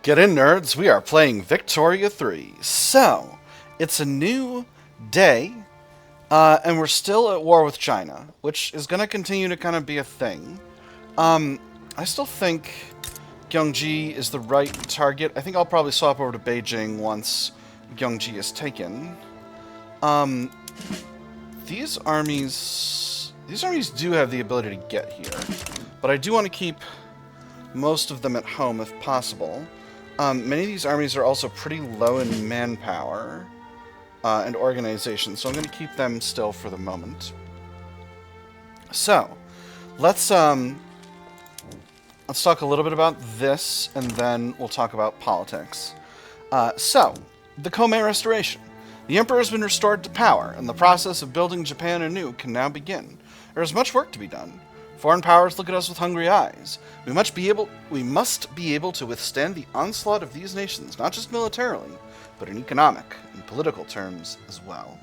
Get in, nerds. We are playing Victoria 3. So, it's a new day, and we're still at war with China, which is going to continue to kind of be a thing. I still think Gyeonggi is the right target. I think I'll probably swap over to Beijing once Gyeonggi is taken. These armies do have the ability to get here, but I do want to keep most of them at home if possible. Many of these armies are also pretty low in manpower and organization, so I'm going to keep them still for the moment. So, let's talk a little bit about this, and then we'll talk about politics. So, the Komeito Restoration. The Emperor has been restored to power, and the process of building Japan anew can now begin. There is much work to be done. Foreign powers look at us with hungry eyes. We must be able to withstand the onslaught of these nations, not just militarily, but in economic and political terms as well.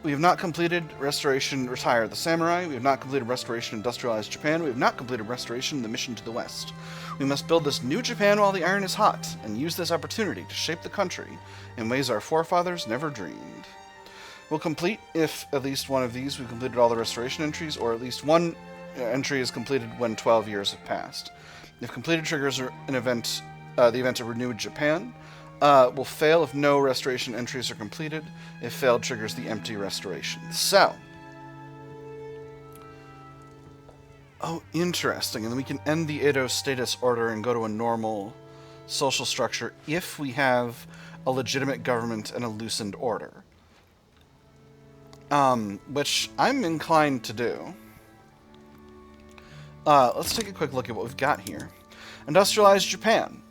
We have not completed Restoration Retire the Samurai. We have not completed Restoration Industrialize Japan. We have not completed Restoration The Mission to the West. We must build this new Japan while the iron is hot, and use this opportunity to shape the country in ways our forefathers never dreamed. We'll complete if at least one of these we've completed all the restoration entries, or at least one entry is completed when 12 years have passed. If completed triggers the event of renewed Japan. Will fail if no restoration entries are completed. If failed, triggers the empty restoration. So. Oh, interesting. And then we can end the Edo status order and go to a normal social structure if we have a legitimate government and a loosened order. Which I'm inclined to do. Let's take a quick look at what we've got here. Industrialize Japan.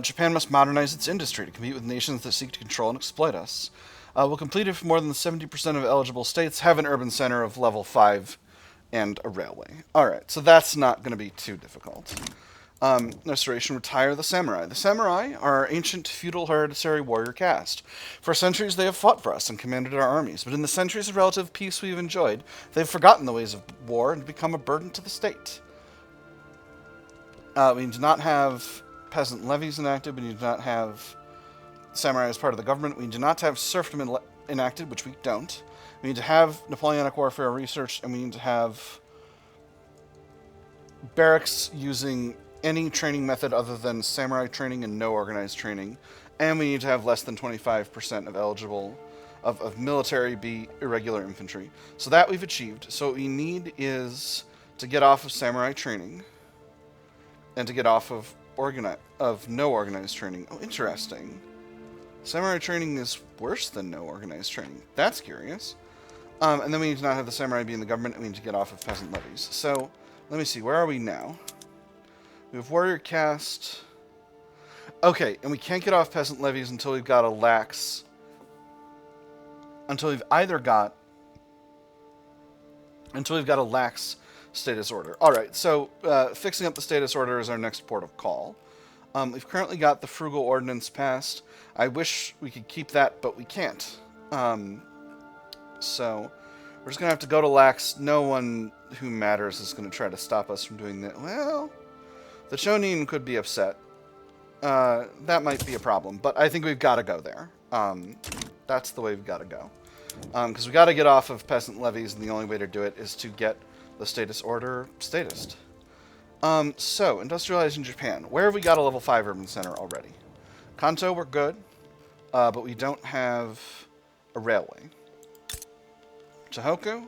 Japan must modernize its industry to compete with nations that seek to control and exploit us. We'll complete if more than 70% of eligible states have an urban center of level 5 and a railway. Alright, so that's not going to be too difficult. Restoration Retire the Samurai. The Samurai are our ancient feudal hereditary warrior caste. For centuries they have fought for us and commanded our armies, but in the centuries of relative peace we have enjoyed, they have forgotten the ways of war and become a burden to the state. We do not have peasant levies enacted. We do not have samurai as part of the government. We do not have serfdom enacted, which we don't. We need to have Napoleonic warfare researched, and we need to have barracks using any training method other than samurai training and no organized training. And we need to have less than 25% of eligible of military be irregular infantry. So that we've achieved. So what we need is to get off of samurai training and to get off of no organized training. Oh, interesting. Samurai training is worse than no organized training. That's curious. And then we need to not have the samurai be in the government, and we need to get off of peasant levies. So, let me see. Where are we now? We have warrior caste. Okay, and we can't get off peasant levies until we've got a lax... Until we've got a lax status order. Alright, so fixing up the status order is our next port of call. We've currently got the frugal ordinance passed. I wish we could keep that, but we can't. So we're just going to have to go to lax. No one who matters is going to try to stop us from doing that. Well, the chonin could be upset. That might be a problem, but I think we've got to go there. That's the way we've got to go. Because we've got to get off of peasant levies, and the only way to do it is to get the status order statused. So, industrializing Japan. Where have we got a level 5 urban center already? Kanto, we're good, but we don't have a railway. Tohoku,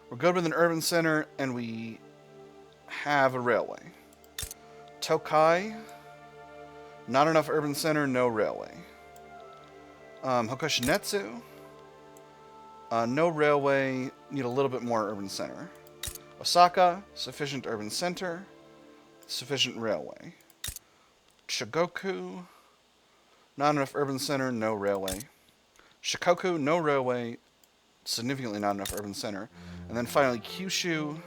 we're good with an urban center, and we have a railway. Tokai, not enough urban center, no railway. Hokoshinetsu, no railway, need a little bit more urban center. Osaka, sufficient urban center, sufficient railway. Shigoku, not enough urban center, no railway. Shikoku, no railway, significantly not enough urban center. And then finally Kyushu,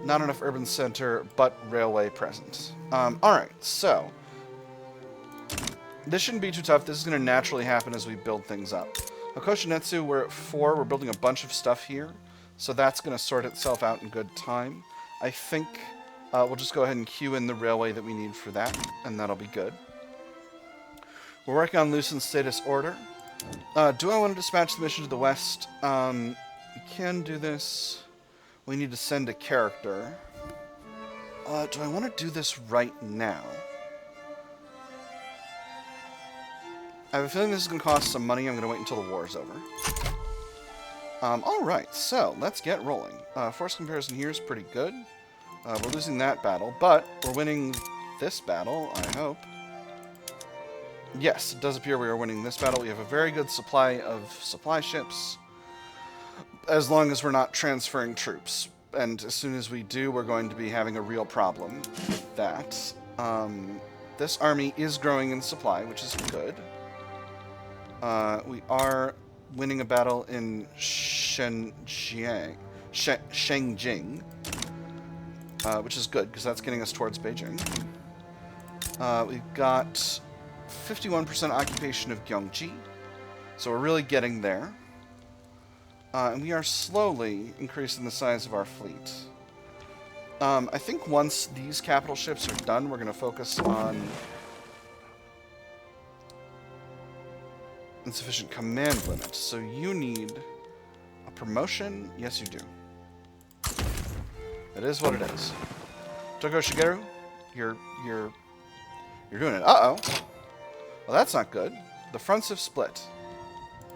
not enough urban center, but railway present. Alright, so this shouldn't be too tough. This is going to naturally happen as we build things up. Hokoshinetsu, we're at 4. We're building a bunch of stuff here. So that's going to sort itself out in good time. I think We'll just go ahead and queue in the railway that we need for that, and that'll be good. We're working on Loosened Status Order. Do I want to dispatch the mission to the west? We can do this. We need to send a character. Do I want to do this right now? I have a feeling this is going to cost some money. I'm going to wait until the war is over. Alright, so let's get rolling. Force comparison here is pretty good. We're losing that battle, but we're winning this battle, I hope. Yes, it does appear we are winning this battle. We have a very good supply of supply ships, as long as we're not transferring troops. And as soon as we do, we're going to be having a real problem with that. This army is growing in supply, which is good. We are winning a battle in Shengjing, which is good, because that's getting us towards Beijing. We've got 51% occupation of Gyeonggi, so we're really getting there. And we are slowly increasing the size of our fleet. I think once these capital ships are done, we're going to focus on insufficient command limit. So you need a promotion? Yes, you do. It is what it is. Toko Shigeru, you're doing it. Uh-oh. Well, that's not good. The fronts have split.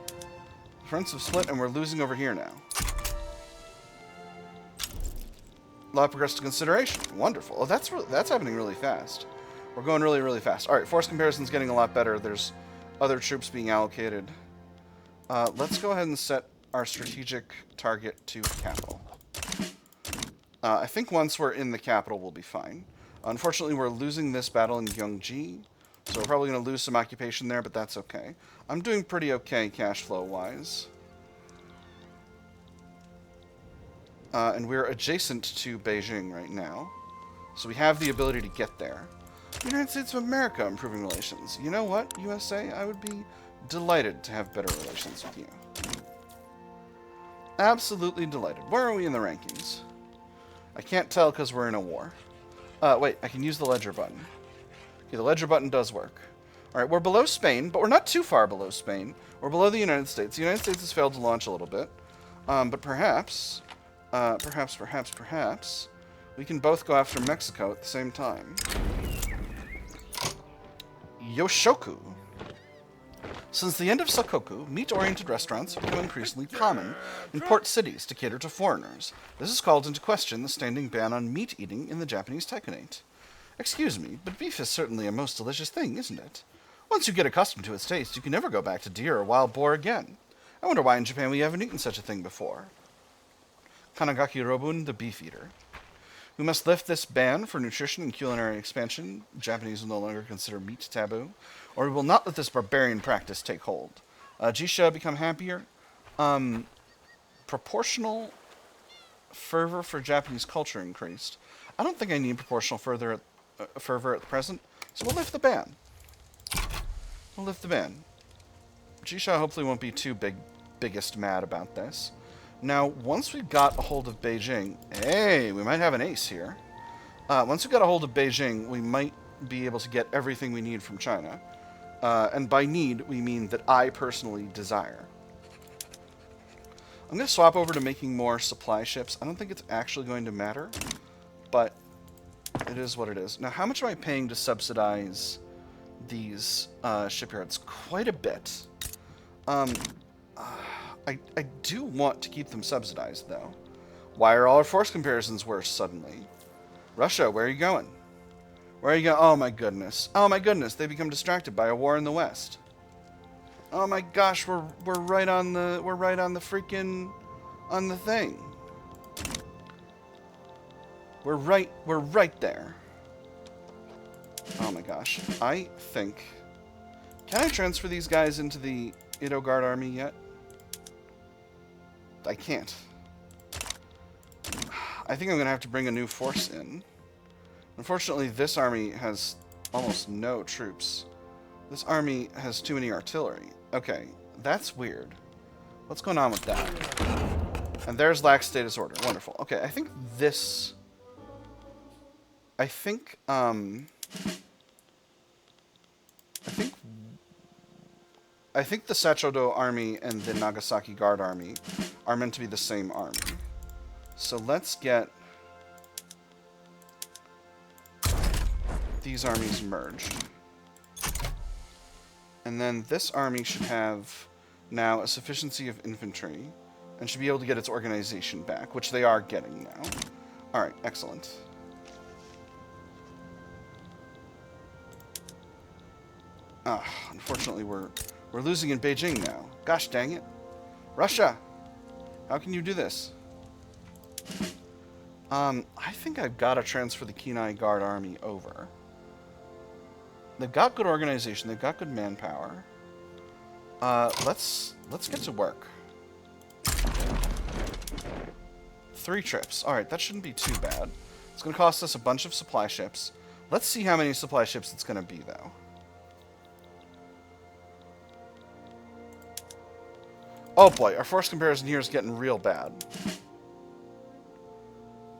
The fronts have split, and we're losing over here now. Law progressed to consideration. Wonderful. Oh, that's happening really fast. We're going really, really fast. All right, force comparison's getting a lot better. There's other troops being allocated. Let's go ahead and set our strategic target to capital. I think once we're in the capital, we'll be fine. Unfortunately, we're losing this battle in Gyeonggi, so we're probably going to lose some occupation there, but that's okay. I'm doing pretty okay cash flow-wise. And we're adjacent to Beijing right now, so we have the ability to get there. United States of America improving relations. You know what, USA? I would be delighted to have better relations with you. Absolutely delighted. Where are we in the rankings? I can't tell because we're in a war. Wait, I can use the ledger button. Okay, the ledger button does work. Alright, we're below Spain, but we're not too far below Spain. We're below the United States. The United States has failed to launch a little bit. But perhaps, we can both go after Mexico at the same time. Yoshoku. Since the end of Sakoku, meat-oriented restaurants have become increasingly common in port cities to cater to foreigners. This has called into question the standing ban on meat eating in the Japanese Taikunate. Excuse me, but beef is certainly a most delicious thing, isn't it? Once you get accustomed to its taste, you can never go back to deer or wild boar again. I wonder why in Japan we haven't eaten such a thing before. Kanagaki Robun, the beef eater. We must lift this ban for nutrition and culinary expansion. Japanese will no longer consider meat taboo, or we will not let this barbarian practice take hold. Jisha become happier. Proportional fervor for Japanese culture increased. I don't think I need proportional fervor at the present, so we'll lift the ban. We'll lift the ban. Jisha hopefully won't be too biggest mad about this. Now, once we got a hold of Beijing, hey, we might have an ace here. Once we got a hold of Beijing, we might be able to get everything we need from China. And by need, we mean that I personally desire. I'm going to swap over to making more supply ships. I don't think it's actually going to matter, but it is what it is. Now, how much am I paying to subsidize these shipyards? Quite a bit. I do want to keep them subsidized, though. Why are all our force comparisons worse suddenly? Russia, where are you going? Where are you going? Oh my goodness. Oh my goodness, they become distracted by a war in the West. Oh my gosh, we're right on the freaking on the thing. We're right there. Oh my gosh. I think, can I transfer these guys into the Edo Guard army yet? I can't. I think I'm going to have to bring a new force in. Unfortunately, this army has almost no troops. This army has too many artillery. Okay, that's weird. What's going on with that? And there's lax status order. Wonderful. Okay, I think this I think, I think the Sachodo army and the Nagasaki Guard army are meant to be the same army. So let's get these armies merged. And then this army should have now a sufficiency of infantry and should be able to get its organization back, which they are getting now. Alright, excellent. Unfortunately, we're losing in Beijing now. Gosh dang it. Russia! How can you do this? I think I've got to transfer the Kenai Guard army over. They've got good organization. They've got good manpower. Let's get to work. 3 trips. Alright, that shouldn't be too bad. It's going to cost us a bunch of supply ships. Let's see how many supply ships it's going to be, though. Oh boy, our force comparison here is getting real bad.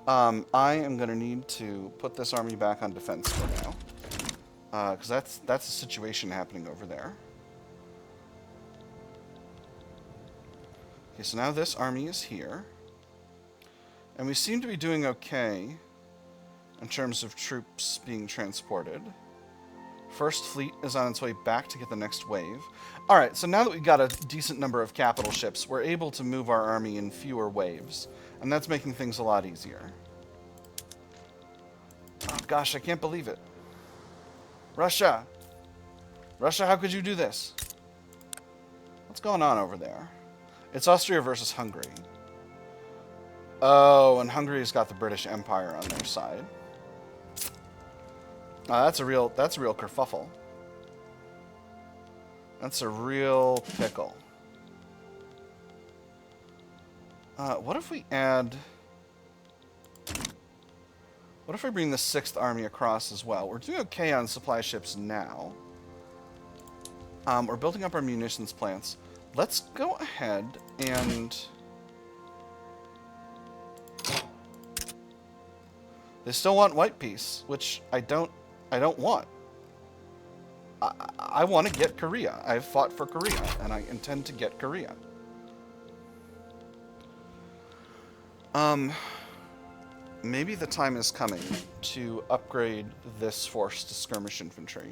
I am going to need to put this army back on defense for now. Because that's a situation happening over there. Okay, so now this army is here. And we seem to be doing okay in terms of troops being transported. First fleet is on its way back to get the next wave. Alright, so now that we've got a decent number of capital ships, we're able to move our army in fewer waves. And that's making things a lot easier. Oh gosh, I can't believe it. Russia! Russia, how could you do this? What's going on over there? It's Austria versus Hungary. Oh, and Hungary's got the British Empire on their side. That's a real kerfuffle. That's a real pickle. What if we add... What if we bring the 6th Army across as well? We're doing okay on supply ships now. We're building up our munitions plants. Let's go ahead and... They still want white peace, which I don't want. I want to get Korea. I've fought for Korea, and I intend to get Korea. Maybe the time is coming to upgrade this force to skirmish infantry.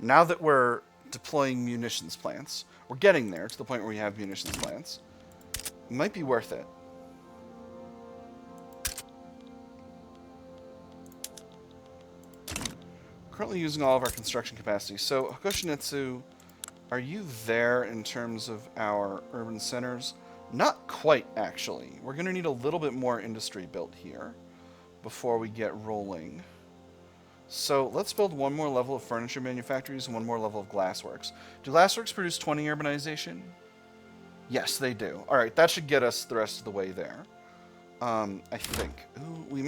Now that we're deploying munitions plants, we're getting there to the point where we have munitions plants. It might be worth it. Currently using all of our construction capacity. So, Hokushinetsu, are you there in terms of our urban centers? Not quite, actually. We're going to need a little bit more industry built here before we get rolling. So, let's build one more level of furniture manufactories and one more level of glassworks. Do glassworks produce 20 urbanization? Yes, they do. Alright, that should get us the rest of the way there. I think. Ooh, it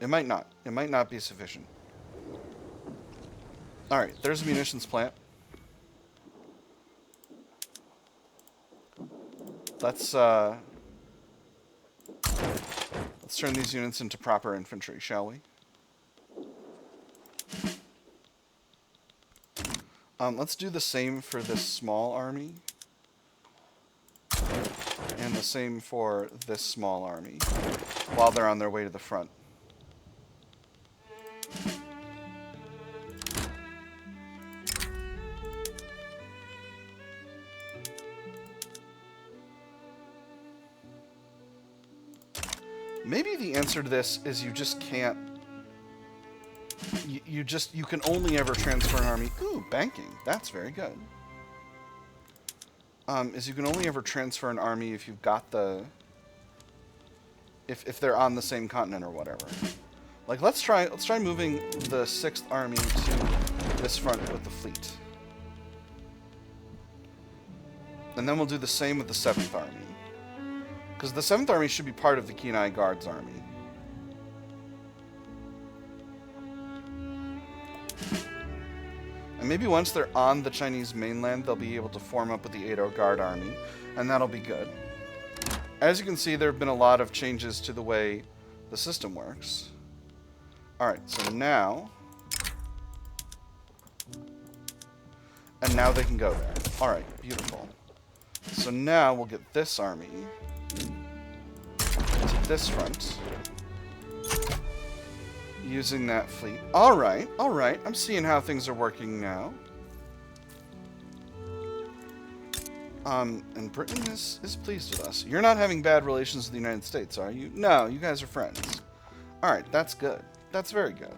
might not. It might not be sufficient. Alright, there's a munitions plant. Let's turn these units into proper infantry, shall we? Let's do the same for this small army. And the same for this small army, while they're on their way to the front. Maybe the answer to this is you just can't... You can only ever transfer an army... Ooh, banking. That's very good. Is you can only ever transfer an army if you've got the... If they're on the same continent or whatever. Like, let's try moving the 6th Army to this front with the fleet. And then we'll do the same with the 7th Army. Because the 7th Army should be part of the Kenai Guards Army. And maybe once they're on the Chinese mainland, they'll be able to form up with the Edo Guard Army, and that'll be good. As you can see, there have been a lot of changes to the way the system works. Alright, so now... And now they can go there. Alright, beautiful. So now we'll get this army to this front. Using that fleet. Alright, alright. I'm seeing how things are working now. And Britain is pleased with us. You're not having bad relations with the United States, are you? No, you guys are friends. Alright, that's good. That's very good.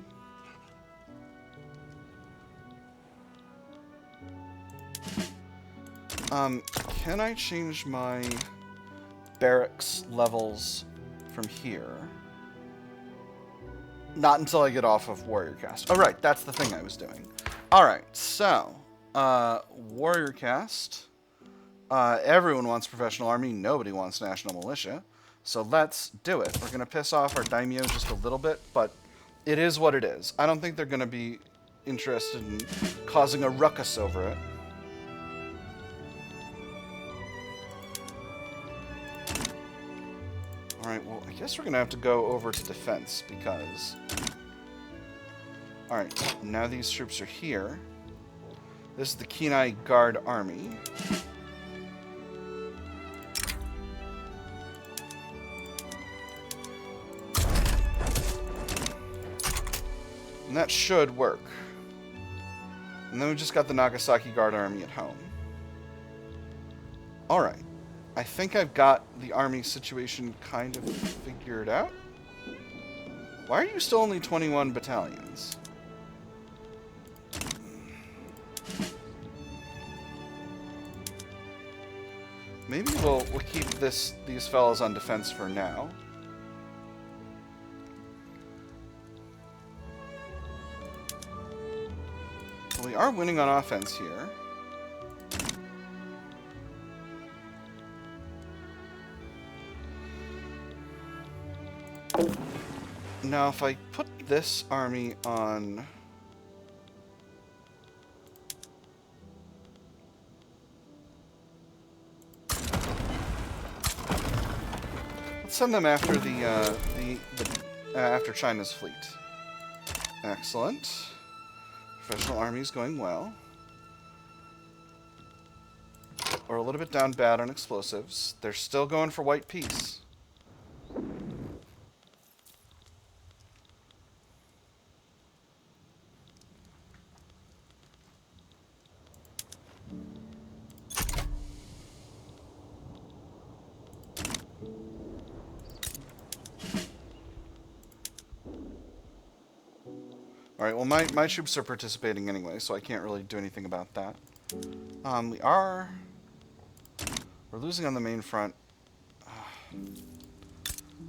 Can I change my barracks levels from here? Not until I get off of Warrior Caste. Oh, right, that's the thing I was doing. Alright, so, Warrior Caste. Everyone wants professional army, nobody wants national militia. So let's do it. We're going to piss off our daimyo just a little bit, but it is what it is. I don't think they're going to be interested in causing a ruckus over it. Alright, well, I guess we're going to have to go over to defense, because... Alright, now these troops are here. This is the Kenai Guard Army. And that should work. And then we just got the Nagasaki Guard Army at home. Alright. I think I've got the army situation kind of figured out. Why are you still only 21 battalions? Maybe we'll keep these fellas on defense for now. Well, we are winning on offense here. Now, if I put this army on... Let's send them after after China's fleet. Excellent. Professional army's going well. We're a little bit down bad on explosives. They're still going for white peace. Alright, well my troops are participating anyway, so I can't really do anything about that. We're losing on the main front.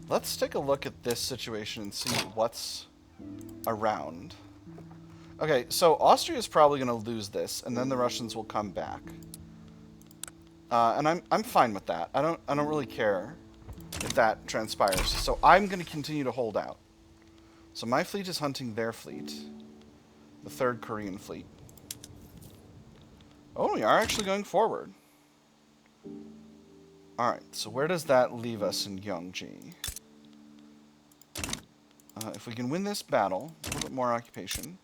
Let's take a look at this situation and see what's around. Okay, so Austria is probably going to lose this, and then the Russians will come back. And I'm fine with that. I don't really care if that transpires. So I'm going to continue to hold out. So my fleet is hunting their fleet. The 3rd Korean fleet. Oh, we are actually going forward. Alright, so where does that leave us in Gyeonggi? If we can win this battle, a little bit more occupation.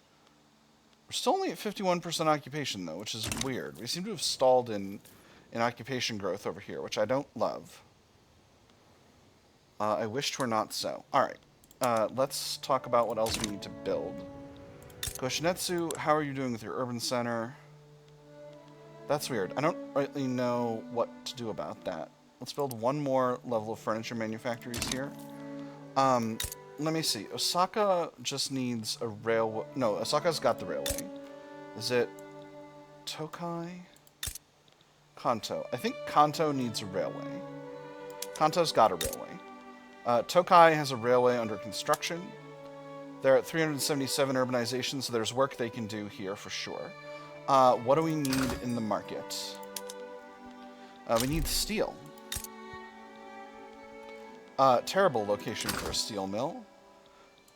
We're still only at 51% occupation, though, which is weird. We seem to have stalled in occupation growth over here, which I don't love. I wished were not so. Alright. Let's talk about what else we need to build. Goshinetsu, how are you doing with your urban center? That's weird. I don't rightly know what to do about that. Let's build one more level of furniture manufactories here. Let me see. Osaka just needs a railway. No, Osaka's got the railway. Is it Tokai? Kanto. I think Kanto needs a railway. Kanto's got a railway. Tokai has a railway under construction. They're at 377 urbanization, so there's work they can do here for sure. What do we need in the market? We need steel. Terrible location for a steel mill.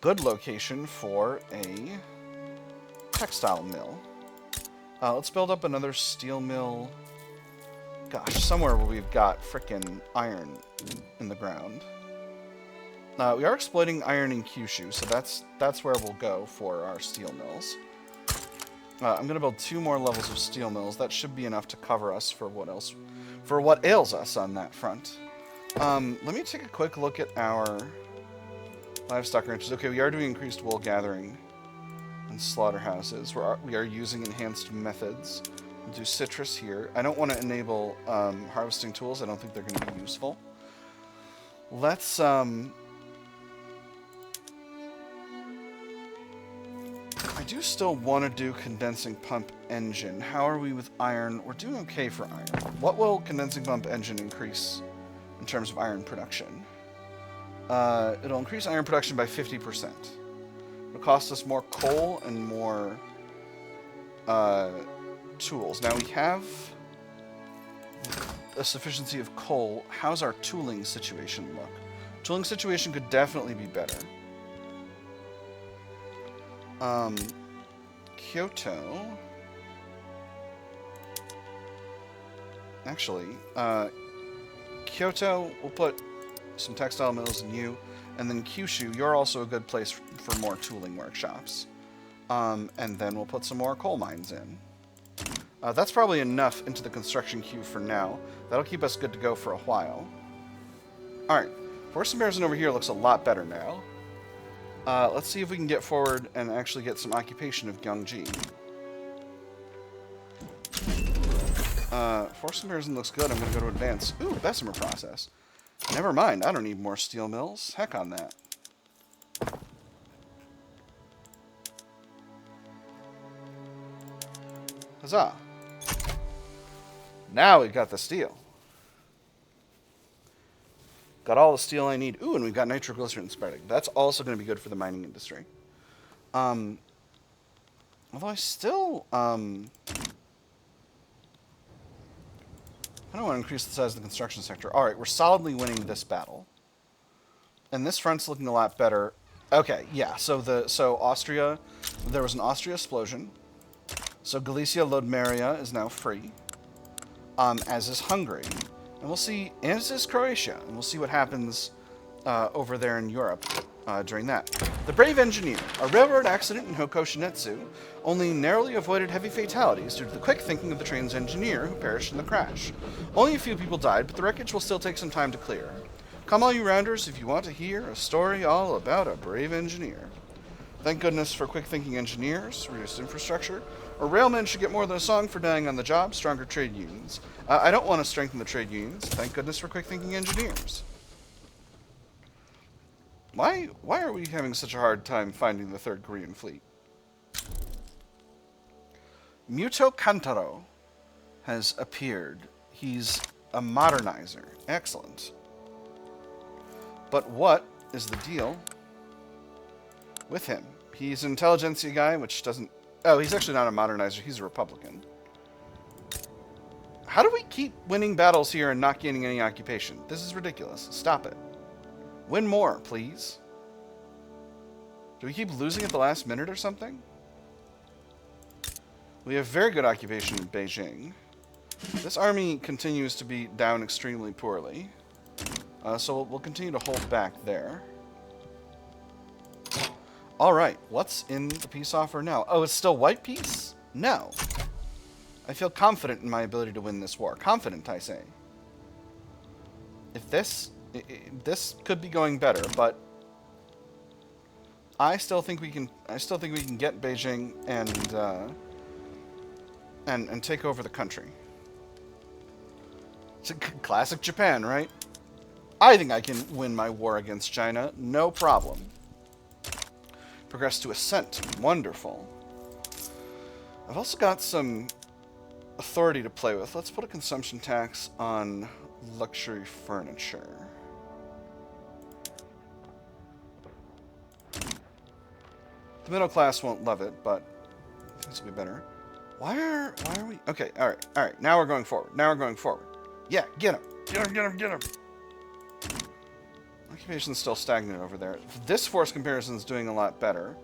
Good location for a textile mill. Let's build up another steel mill. Gosh, somewhere where we've got frickin' iron in the ground. We are exploiting iron in Kyushu, so that's where we'll go for our steel mills. I'm going to build 2 more levels of steel mills. That should be enough to cover us for what ails us on that front. Let me take a quick look at our livestock ranches. Okay, we are doing increased wool gathering and slaughterhouses. We are using enhanced methods. We'll do citrus here. I don't want to enable harvesting tools. I don't think they're going to be useful. Let's I do still want to do condensing pump engine. How are we with iron? We're doing okay for iron. What will condensing pump engine increase in terms of iron production? It'll increase iron production by 50%. It'll cost us more coal and more tools. Now we have a sufficiency of coal. How's our tooling situation look? Tooling situation could definitely be better. Kyoto. Actually, Kyoto, we'll put some textile mills in you, and then Kyushu, you're also a good place for more tooling workshops. And then we'll put some more coal mines in. That's probably enough into the construction queue for now. That'll keep us good to go for a while. Alright, forest comparison over here looks a lot better now. Let's see if we can get forward and actually get some occupation of Gyeonggi. Force comparison looks good. I'm going to go to advance. Ooh, Bessemer process. Never mind. I don't need more steel mills. Heck on that. Huzzah. Now we've got the steel. Got all the steel I need. Ooh, and we've got nitroglycerin spreading. That's also going to be good for the mining industry. Although I still, I don't want to increase the size of the construction sector. All right, we're solidly winning this battle. And this front's looking a lot better. Okay, yeah, so Austria, there was an Austria explosion. So Galicia Lodmeria is now free, as is Hungary. And we'll see, and as is Croatia, and we'll see what happens over there in Europe during that. The brave engineer. A railroad accident in Hokoshinetsu only narrowly avoided heavy fatalities due to the quick thinking of the train's engineer who perished in the crash. Only a few people died, but the wreckage will still take some time to clear. Come all you rounders if you want to hear a story all about a brave engineer. Thank goodness for quick-thinking engineers, reduced infrastructure, or railmen should get more than a song for dying on the job, stronger trade unions. I don't want to strengthen the trade unions. Thank goodness for quick-thinking engineers. Why are we having such a hard time finding the Third Korean Fleet? Muto Kantaro has appeared. He's a modernizer. Excellent. But what is the deal with him? He's an intelligentsia guy, which doesn't... Oh, he's actually not a modernizer. He's a Republican. How do we keep winning battles here and not gaining any occupation? This is ridiculous. Stop it. Win more, please. Do we keep losing at the last minute or something? We have very good occupation in Beijing. This army continues to be down extremely poorly. So we'll continue to hold back there. Alright, what's in the peace offer now? Oh, it's still white peace? No. I feel confident in my ability to win this war. Confident, I say. If this could be going better, but I still think we can get Beijing and take over the country. It's a classic Japan, right? I think I can win my war against China, no problem. Progress to ascent. Wonderful. I've also got some authority to play with. Let's put a consumption tax on luxury furniture. The middle class won't love it, but this will be better. Why are we... Okay, alright. Now we're going forward. Yeah, get him. Get him. Occupation's still stagnant over there. This force comparison is doing a lot better.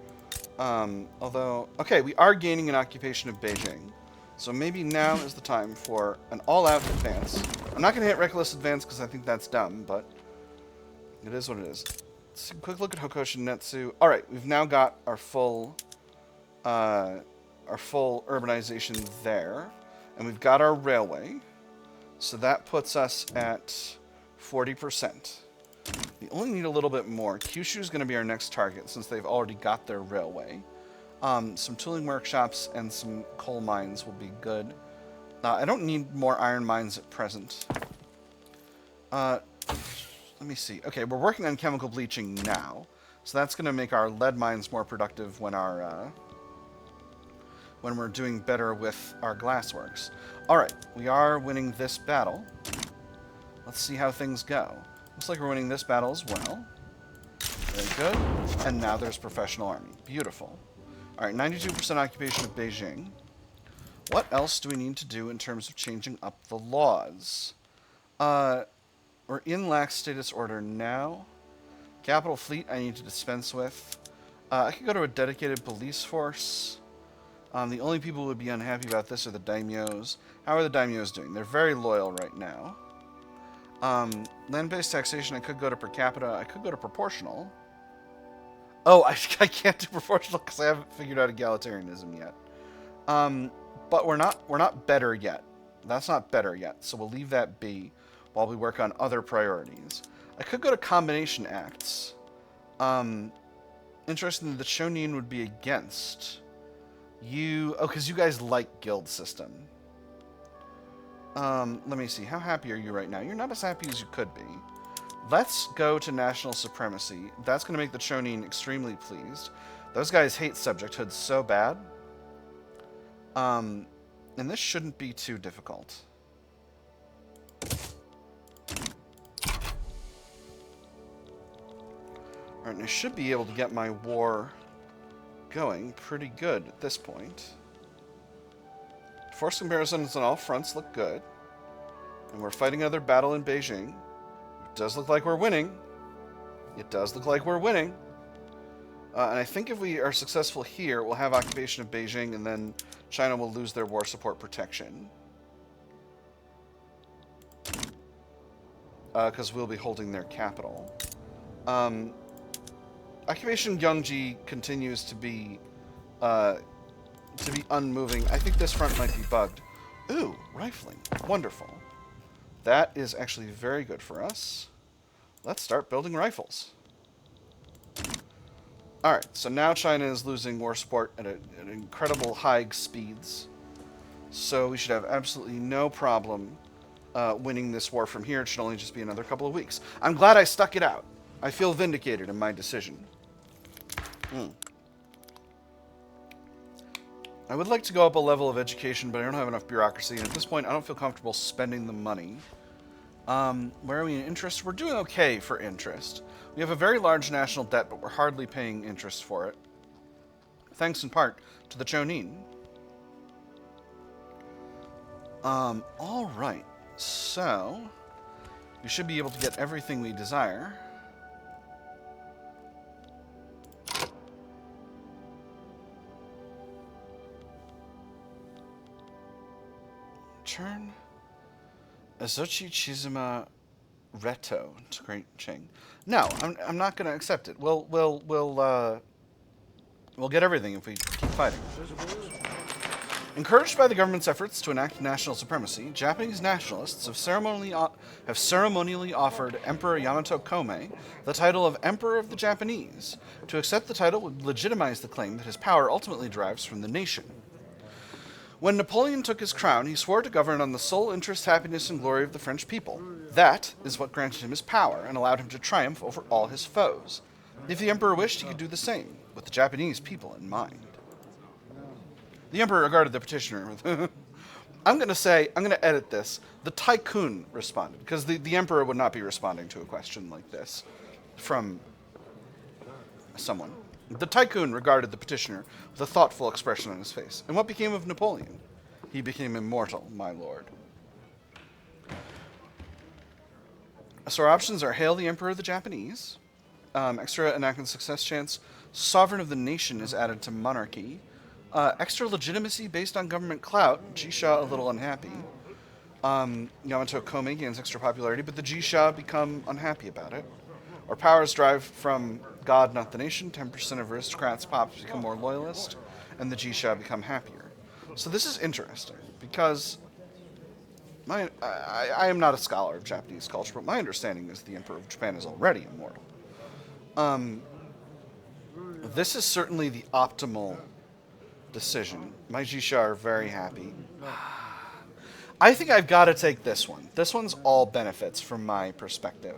Although... Okay, we are gaining an occupation of Beijing. So maybe now is the time for an all-out advance. I'm not going to hit reckless advance because I think that's dumb, but it is what it is. Let's quick look at Hokoshi Netsu. All right, we've now got our full urbanization there, and we've got our railway. So that puts us at 40%. We only need a little bit more. Kyushu is going to be our next target since they've already got their railway. Some tooling workshops and some coal mines will be good. I don't need more iron mines at present. Let me see. Okay, we're working on chemical bleaching now. So that's going to make our lead mines more productive when we're doing better with our glassworks. Alright, we are winning this battle. Let's see how things go. Looks like we're winning this battle as well. Very good. And now there's professional army. Beautiful. Alright, 92% occupation of Beijing. What else do we need to do in terms of changing up the laws? We're in lax status order now. Capital fleet I need to dispense with. I could go to a dedicated police force. The only people who would be unhappy about this are the daimyos. How are the daimyos doing? They're very loyal right now. Land-based taxation, I could go to per capita. I could go to proportional. Oh, I can't do proportional because I haven't figured out egalitarianism yet. But we're not better yet. That's not better yet, so we'll leave that be while we work on other priorities. I could go to combination acts. Interesting, the chonin would be against. Because you guys like guild system. Let me see. How happy are you right now? You're not as happy as you could be. Let's go to national supremacy. That's going to make the chonin extremely pleased. Those guys hate subjecthood so bad. And this shouldn't be too difficult. Alright, and I should be able to get my war going pretty good at this point. Force comparisons on all fronts look good. And we're fighting another battle in Beijing. It does look like we're winning. It does look like we're winning. And I think if we are successful here, we'll have occupation of Beijing, and then China will lose their war support protection. Because we'll be holding their capital. Occupation Gyeonggi continues to be unmoving. I think this front might be bugged. Ooh, rifling. Wonderful. That is actually very good for us. Let's start building rifles. Alright, so now China is losing war support at incredible high speeds. So we should have absolutely no problem winning this war from here. It should only just be another couple of weeks. I'm glad I stuck it out. I feel vindicated in my decision. I would like to go up a level of education, but I don't have enough bureaucracy, and at this point I don't feel comfortable spending the money. Where are we in interest? We're doing okay for interest. We have a very large national debt, but we're hardly paying interest for it. Thanks in part to the chonin. Alright. So, we should be able to get everything we desire. Turn Azochi Chizuma Reto to Great Ching. No, I'm not going to accept it. We'll get everything if we keep fighting. Encouraged by the government's efforts to enact national supremacy, Japanese nationalists have ceremonially offered Emperor Yamato Kome the title of Emperor of the Japanese. To accept the title would legitimize the claim that his power ultimately derives from the nation. When Napoleon took his crown, he swore to govern on the sole interest, happiness, and glory of the French people. That is what granted him his power and allowed him to triumph over all his foes. If the emperor wished, he could do the same, with the Japanese people in mind. The emperor regarded the petitioner with... I'm going to edit this. The tycoon responded, because the emperor would not be responding to a question like this from someone. The tycoon regarded the petitioner with a thoughtful expression on his face. And what became of Napoleon? He became immortal, my lord. So our options are Hail the Emperor of the Japanese, extra enactment success chance, Sovereign of the Nation is added to monarchy, extra legitimacy based on government clout, Jisha a little unhappy, Yamato Kome gains extra popularity, but the Jisha become unhappy about it. Our powers derive from God, not the nation. 10% of aristocrats become more loyalist, and the Jisha become happier. So this is interesting, because I am not a scholar of Japanese culture, but my understanding is the Emperor of Japan is already immortal. This is certainly the optimal decision. My Jisha are very happy. I think I've got to take this one. This one's all benefits from my perspective.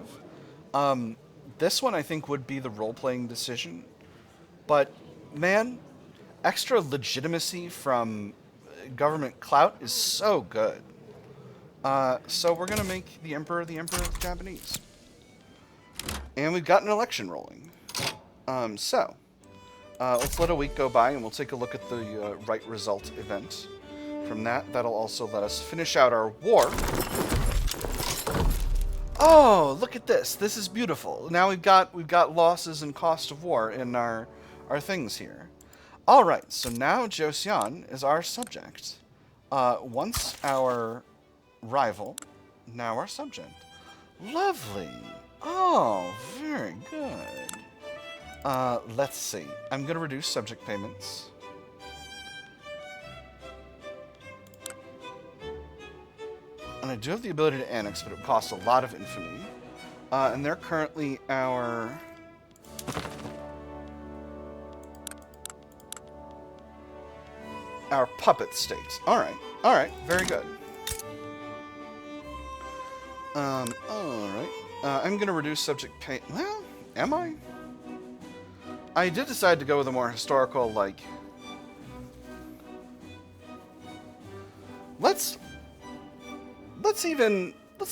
This one I think would be the role-playing decision. But, man, extra legitimacy from government clout is so good. So we're going to make the Emperor of the Japanese. And we've got an election rolling. Let's let a week go by and we'll take a look at the right result event. From that'll also let us finish out our war. Oh, look at this. This is beautiful. Now we've got losses and cost of war in our things here. All right, so now Joseon is our subject. Once our rival, now our subject. Lovely. Oh, very good. Let's see. I'm going to reduce subject payments. And I do have the ability to annex, but it costs a lot of infamy. And they're currently our puppet state. All right, very good. All right. I'm going to reduce subject pay. Well, am I? I did decide to go with a more historical, like. Let's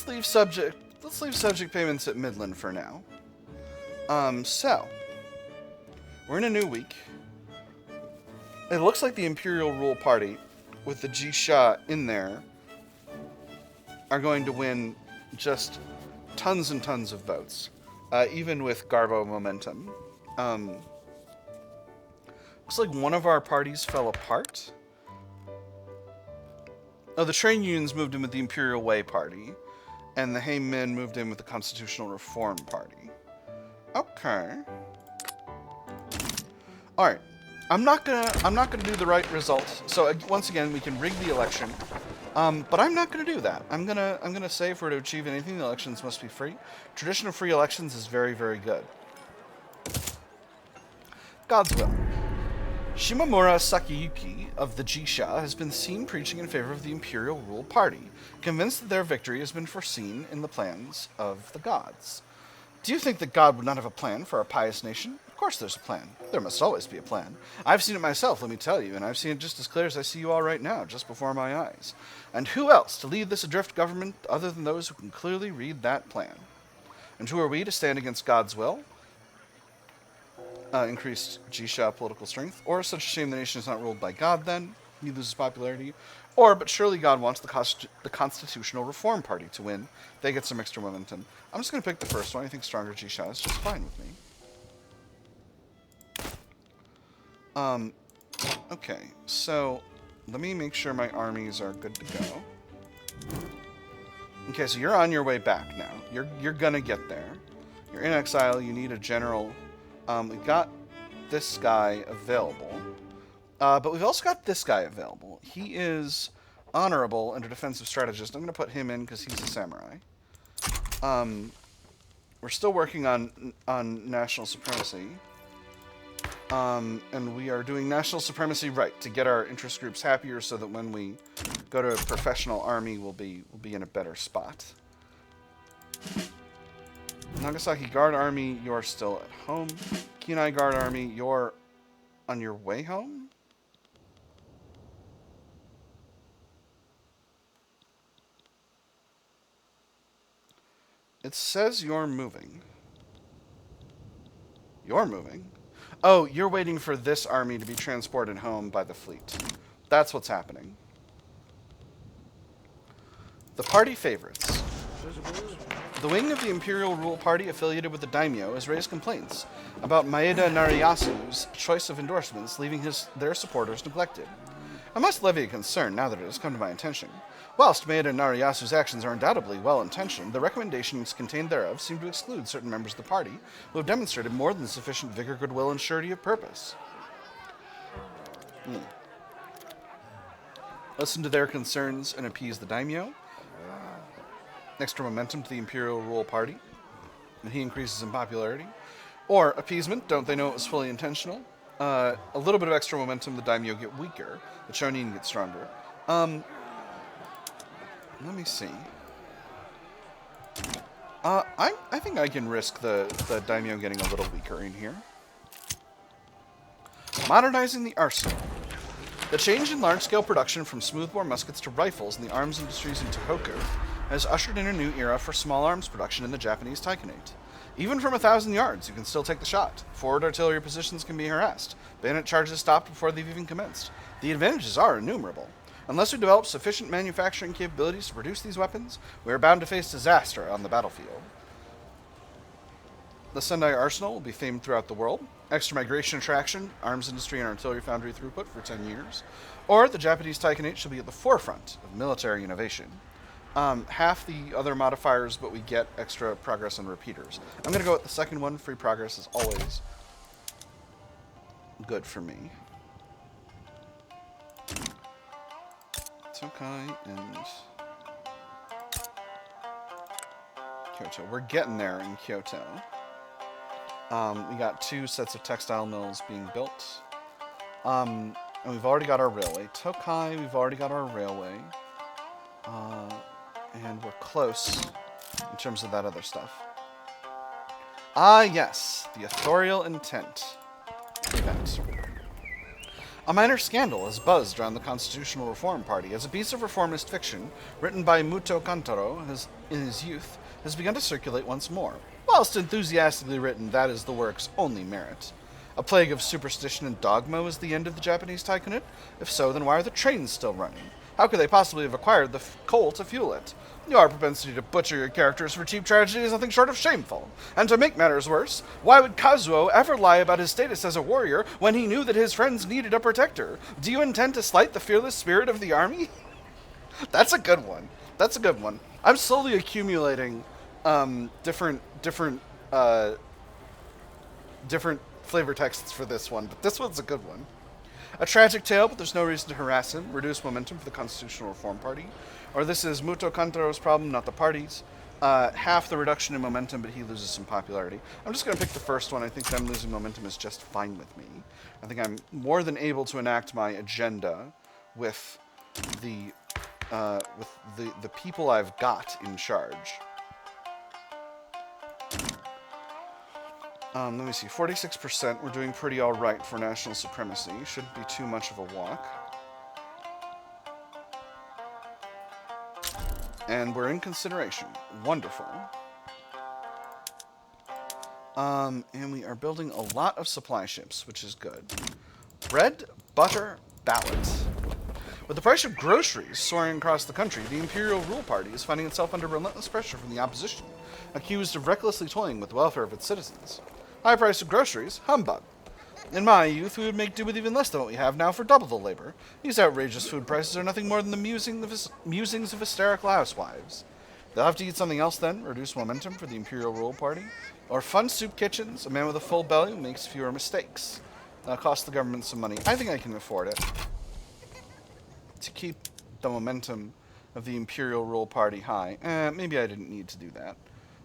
leave subject payments at Midland for now. So we're in a new week. It looks like the Imperial Rule Party, with the Jisha in there, are going to win just tons and tons of votes, even with Garbo momentum. Looks like one of our parties fell apart. Oh, the train unions moved in with the Imperial Way Party, and the Heimin moved in with the Constitutional Reform Party. Okay. All right. I'm not gonna do the right result. So once again, we can rig the election, but I'm not gonna do that. I'm gonna say if we're to achieve anything, the elections must be free. Tradition of free elections is very, very good. God's will. Shimamura Sakiyuki of the Jisha has been seen preaching in favor of the Imperial Rule Party, convinced that their victory has been foreseen in the plans of the gods. Do you think that God would not have a plan for our pious nation? Of course there's a plan. There must always be a plan. I've seen it myself, let me tell you, and I've seen it just as clear as I see you all right now, just before my eyes. And who else to lead this adrift government other than those who can clearly read that plan? And who are we to stand against God's will? Increased Jisha political strength, or such a shame the nation is not ruled by God then, he loses popularity, or, but surely God wants the Constitutional Reform Party to win, they get some extra momentum. I'm just going to pick the first one. I think stronger Jisha is just fine with me. Okay, so let me make sure my armies are good to go. Okay, so you're on your way back now. You're gonna get there. You're in exile, you need a general. We've got this guy available. But we've also got this guy available. He is honorable and a defensive strategist. I'm going to put him in because he's a samurai. We're still working on national supremacy. And we are doing national supremacy right to get our interest groups happier so that when we go to a professional army, we'll be in a better spot. Nagasaki Guard Army, you're still at home. Kinai Guard Army, you're on your way home? It says you're moving. You're moving? Oh, you're waiting for this army to be transported home by the fleet. That's what's happening. The party favorites. The wing of the Imperial Rule Party affiliated with the daimyo has raised complaints about Maeda Nariyasu's choice of endorsements, leaving their supporters neglected. I must levy a concern now that it has come to my attention. Whilst Maeda Nariyasu's actions are undoubtedly well-intentioned, the recommendations contained thereof seem to exclude certain members of the party who have demonstrated more than sufficient vigor, goodwill, and surety of purpose. Listen to their concerns and appease the daimyo. Extra momentum to the imperial rule party, and he increases in popularity. Or appeasement, don't they know it was fully intentional? A little bit of extra momentum, the daimyo get weaker, the chonin get stronger. Let me see. I think I can risk the daimyo getting a little weaker in here. Modernizing the arsenal. The change in large-scale production from smoothbore muskets to rifles in the arms industries in Tohoku has ushered in a new era for small arms production in the Japanese Taikunate. Even from 1,000 yards, you can still take the shot. Forward artillery positions can be harassed. Bayonet charges stopped before they've even commenced. The advantages are innumerable. Unless we develop sufficient manufacturing capabilities to produce these weapons, we are bound to face disaster on the battlefield. The Sendai Arsenal will be famed throughout the world. Extra migration attraction, arms industry and artillery foundry throughput for 10 years. Or the Japanese Taikunate shall be at the forefront of military innovation. Half the other modifiers, but we get extra progress on repeaters. I'm going to go with the second one. Free progress is always good for me. Tokai and Kyoto. We're getting there in Kyoto. We got 2 sets of textile mills being built. And we've already got our railway. Tokai, we've already got our railway. And we're close in terms of that other stuff. Ah, yes. The authorial intent event. A minor scandal has buzzed around the Constitutional Reform Party as a piece of reformist fiction written by Muto Kantaro in his youth has begun to circulate once more. Whilst enthusiastically written, that is the work's only merit. A plague of superstition and dogma was the end of the Japanese Taikunate? If so, then why are the trains still running? How could they possibly have acquired the coal to fuel it? Your propensity to butcher your characters for cheap tragedy is nothing short of shameful. And to make matters worse, why would Kazuo ever lie about his status as a warrior when he knew that his friends needed a protector? Do you intend to slight the fearless spirit of the army? That's a good one. That's a good one. I'm slowly accumulating different flavor texts for this one, but this one's a good one. A tragic tale, but there's no reason to harass him. Reduce momentum for the Constitutional Reform Party. Or this is Muto Kantaro's problem, not the party's. Half the reduction in momentum, but he loses some popularity. I'm just going to pick the first one. I think them losing momentum is just fine with me. I think I'm more than able to enact my agenda with the people I've got in charge. Let me see, 46%. We're doing pretty all right for national supremacy. Shouldn't be too much of a walk. And we're in consideration. Wonderful. And we are building a lot of supply ships, which is good. Bread, butter, ballots. With the price of groceries soaring across the country, the Imperial Rule Party is finding itself under relentless pressure from the opposition, accused of recklessly toying with the welfare of its citizens. High price of groceries? Humbug. In my youth, we would make do with even less than what we have now for double the labor. These outrageous food prices are nothing more than the musings of hysterical housewives. They'll have to eat something else then, reduce momentum for the Imperial Rule Party. Or fund soup kitchens, a man with a full belly who makes fewer mistakes. Cost the government some money. I think I can afford it. To keep the momentum of the Imperial Rule Party high. Maybe I didn't need to do that.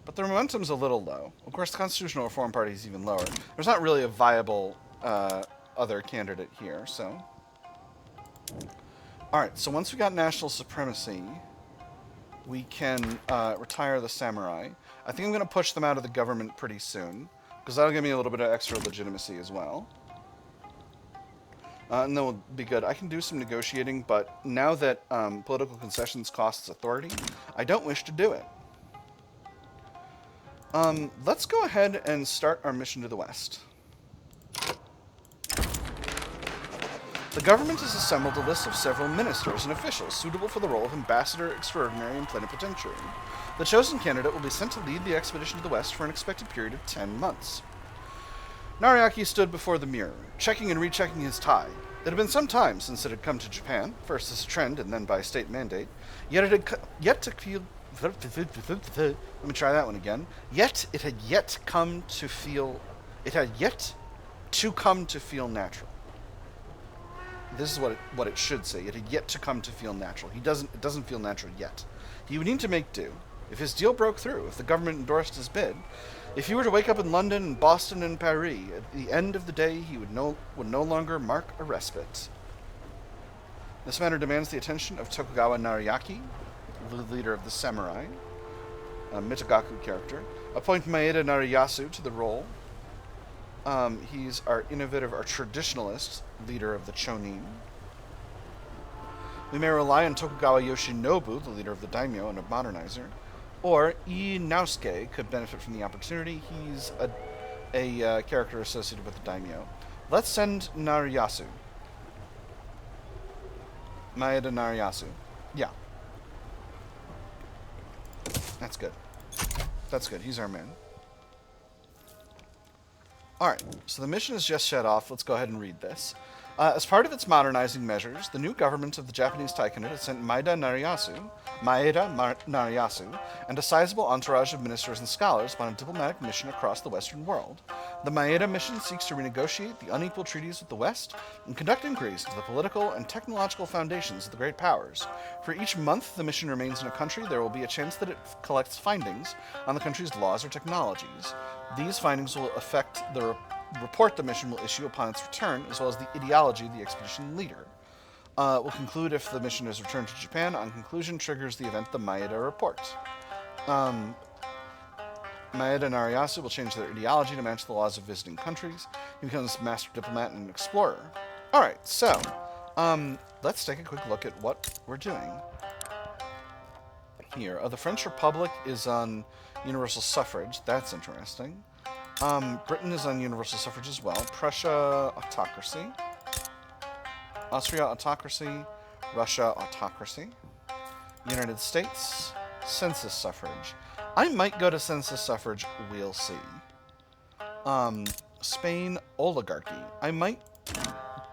But the momentum's a little low. Of course, the Constitutional Reform Party is even lower. There's not really a viable other candidate here, so. Alright, so once we got national supremacy, we can retire the samurai. I think I'm going to push them out of the government pretty soon, because that'll give me a little bit of extra legitimacy as well. And that will be good. I can do some negotiating, but now that political concessions costs authority, I don't wish to do it. Let's go ahead and start our mission to the west. The government has assembled a list of several ministers and officials suitable for the role of ambassador, extraordinary, and plenipotentiary. The chosen candidate will be sent to lead the expedition to the west for an expected period of 10 months. Nariaki stood before the mirror, checking and rechecking his tie. It had been some time since it had come to Japan, first as a trend and then by state mandate, yet it had yet to feel... Let me try that one again. Yet it had yet come to feel... It had yet to come to feel natural. This is what it should say. It had yet to come to feel natural. It doesn't feel natural yet. He would need to make do. If his deal broke through, if the government endorsed his bid, if he were to wake up in London and Boston and Paris, at the end of the day he would no longer mark a respite. This matter demands the attention of Tokugawa Nariaki, the leader of the samurai, a Mitagaku character. Appoint Maeda Nariyasu to the role. He's our innovative, our traditionalist leader of the chonin. We may rely on Tokugawa Yoshinobu, the leader of the daimyo and a modernizer. Or Ii Naosuke could benefit from the opportunity. He's a character associated with the daimyo. Let's send Nariyasu. Maeda Nariyasu. Yeah. That's good. That's good. He's our man. Alright, so the mission is just shut off. Let's go ahead and read this. As part of its modernizing measures, the new government of the Japanese Taikunate has sent Maeda Nariyasu, and a sizable entourage of ministers and scholars upon a diplomatic mission across the Western world. The Maeda mission seeks to renegotiate the unequal treaties with the West and conduct inquiries into the political and technological foundations of the great powers. For each month the mission remains in a country, there will be a chance that it collects findings on the country's laws or technologies. These findings will affect the report the mission will issue upon its return, as well as the ideology of the expedition leader. Will conclude if the mission is returned to Japan. On conclusion, triggers the event the Maeda report. Maeda Nariyasu will change their ideology to match the laws of visiting countries. He becomes master diplomat and explorer. Alright, so, let's take a quick look at what we're doing here. The French Republic is on universal suffrage. That's interesting. Britain is on universal suffrage as well. Prussia, autocracy. Austria, autocracy. Russia, autocracy. United States, census suffrage. I might go to census suffrage, we'll see. Spain, oligarchy. I might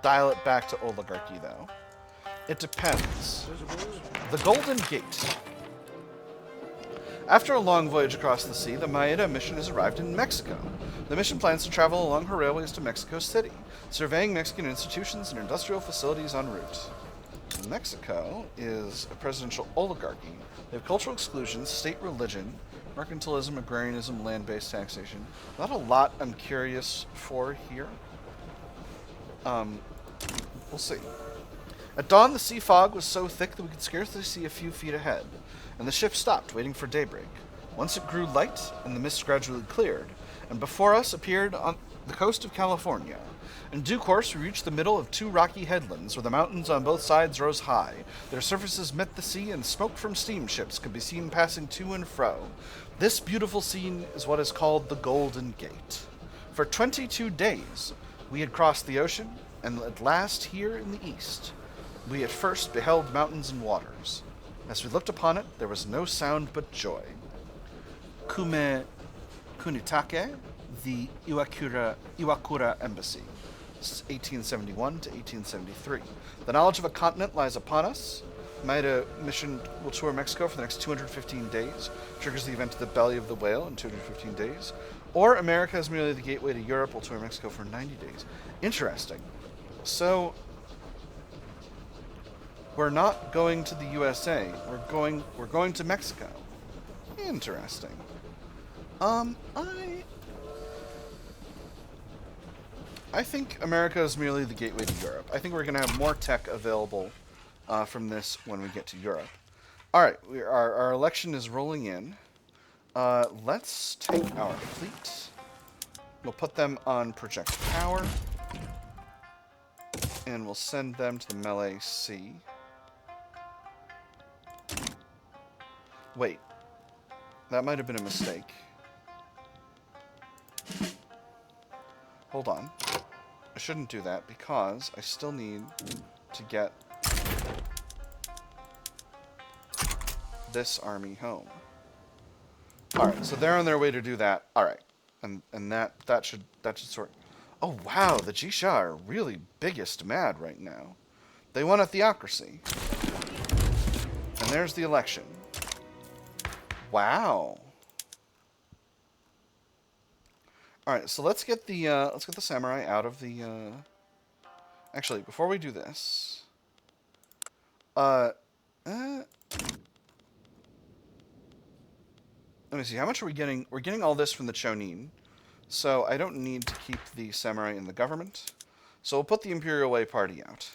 dial it back to oligarchy, though. It depends. The Golden Gate. After a long voyage across the sea, the Maeda mission has arrived in Mexico. The mission plans to travel along her railways to Mexico City, surveying Mexican institutions and industrial facilities en route. Mexico is a presidential oligarchy. They have cultural exclusions, state religion, mercantilism, agrarianism, land-based taxation. Not a lot I'm curious for here. We'll see. At dawn, the sea fog was so thick that we could scarcely see a few feet ahead, and the ship stopped, waiting for daybreak. Once it grew light, and the mist gradually cleared, and before us appeared on the coast of California. In due course, we reached the middle of two rocky headlands, where the mountains on both sides rose high. Their surfaces met the sea, and smoke from steamships could be seen passing to and fro. This beautiful scene is what is called the Golden Gate. For 22 days, we had crossed the ocean, and at last here in the east, we at first beheld mountains and waters. As we looked upon it, there was no sound but joy. Kume Kunitake, the Iwakura Embassy, 1871 to 1873. The knowledge of a continent lies upon us. Maeda mission will tour Mexico for the next 215 days. Triggers the event of the Belly of the Whale in 215 days. Or America is merely the gateway to Europe. Will tour Mexico for 90 days. Interesting. So, we're not going to the USA. We're going to Mexico. Interesting. I think America is merely the gateway to Europe. I think we're going to have more tech available from this when we get to Europe. Alright, our election is rolling in. Let's take our fleet. We'll put them on project power. And we'll send them to the Melee Sea. Wait. That might have been a mistake. Hold on. I shouldn't do that because I still need to get this army home. Alright, so they're on their way to do that. Alright. And that should sort... Oh, wow, the Jisha are really biggest mad right now. They want a theocracy. And there's the election. Wow. All right, so let's get the samurai out of the. Actually, before we do this, let me see. How much are we getting? We're getting all this from the chonin, so I don't need to keep the samurai in the government. So we'll put the Imperial Way party out,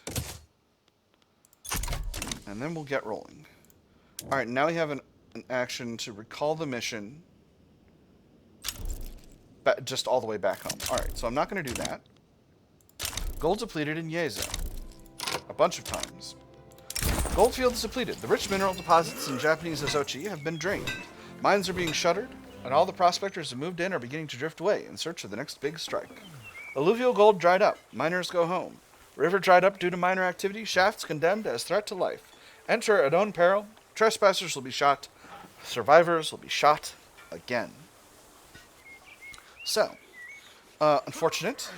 and then we'll get rolling. All right, now we have an action to recall the mission. Just all the way back home. Alright, so I'm not going to do that. Gold depleted in Yezo. A bunch of times. Gold fields depleted. The rich mineral deposits in Japanese Azochi have been drained. Mines are being shuttered, and all the prospectors who moved in are beginning to drift away in search of the next big strike. Alluvial gold dried up. Miners go home. River dried up due to miner activity. Shafts condemned as threat to life. Enter at own peril. Trespassers will be shot. Survivors will be shot again. So, unfortunate.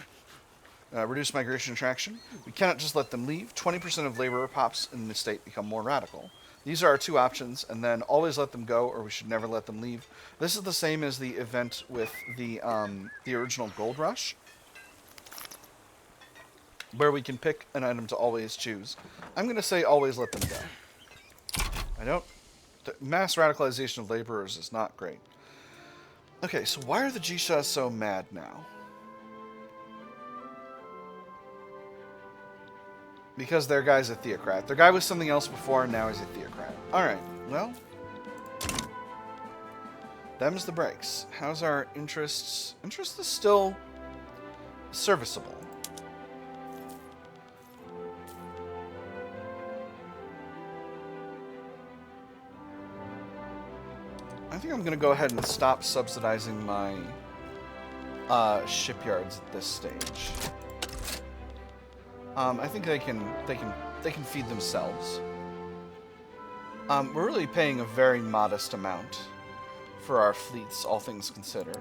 Reduced migration attraction. We cannot just let them leave. 20% of laborer pops in the state become more radical. These are our two options, and then always let them go, or we should never let them leave. This is the same as the event with the original Gold Rush, where we can pick an item to always choose. I'm going to say always let them go. The mass radicalization of laborers is not great. Okay, so why are the Jisha so mad now? Because their guy's a theocrat. Their guy was something else before, and now he's a theocrat. Alright, well. Them's the breaks. How's our interests? Interest is still serviceable. I think I'm going to go ahead and stop subsidizing my shipyards at this stage. I think they can feed themselves. We're really paying a very modest amount for our fleets, all things considered.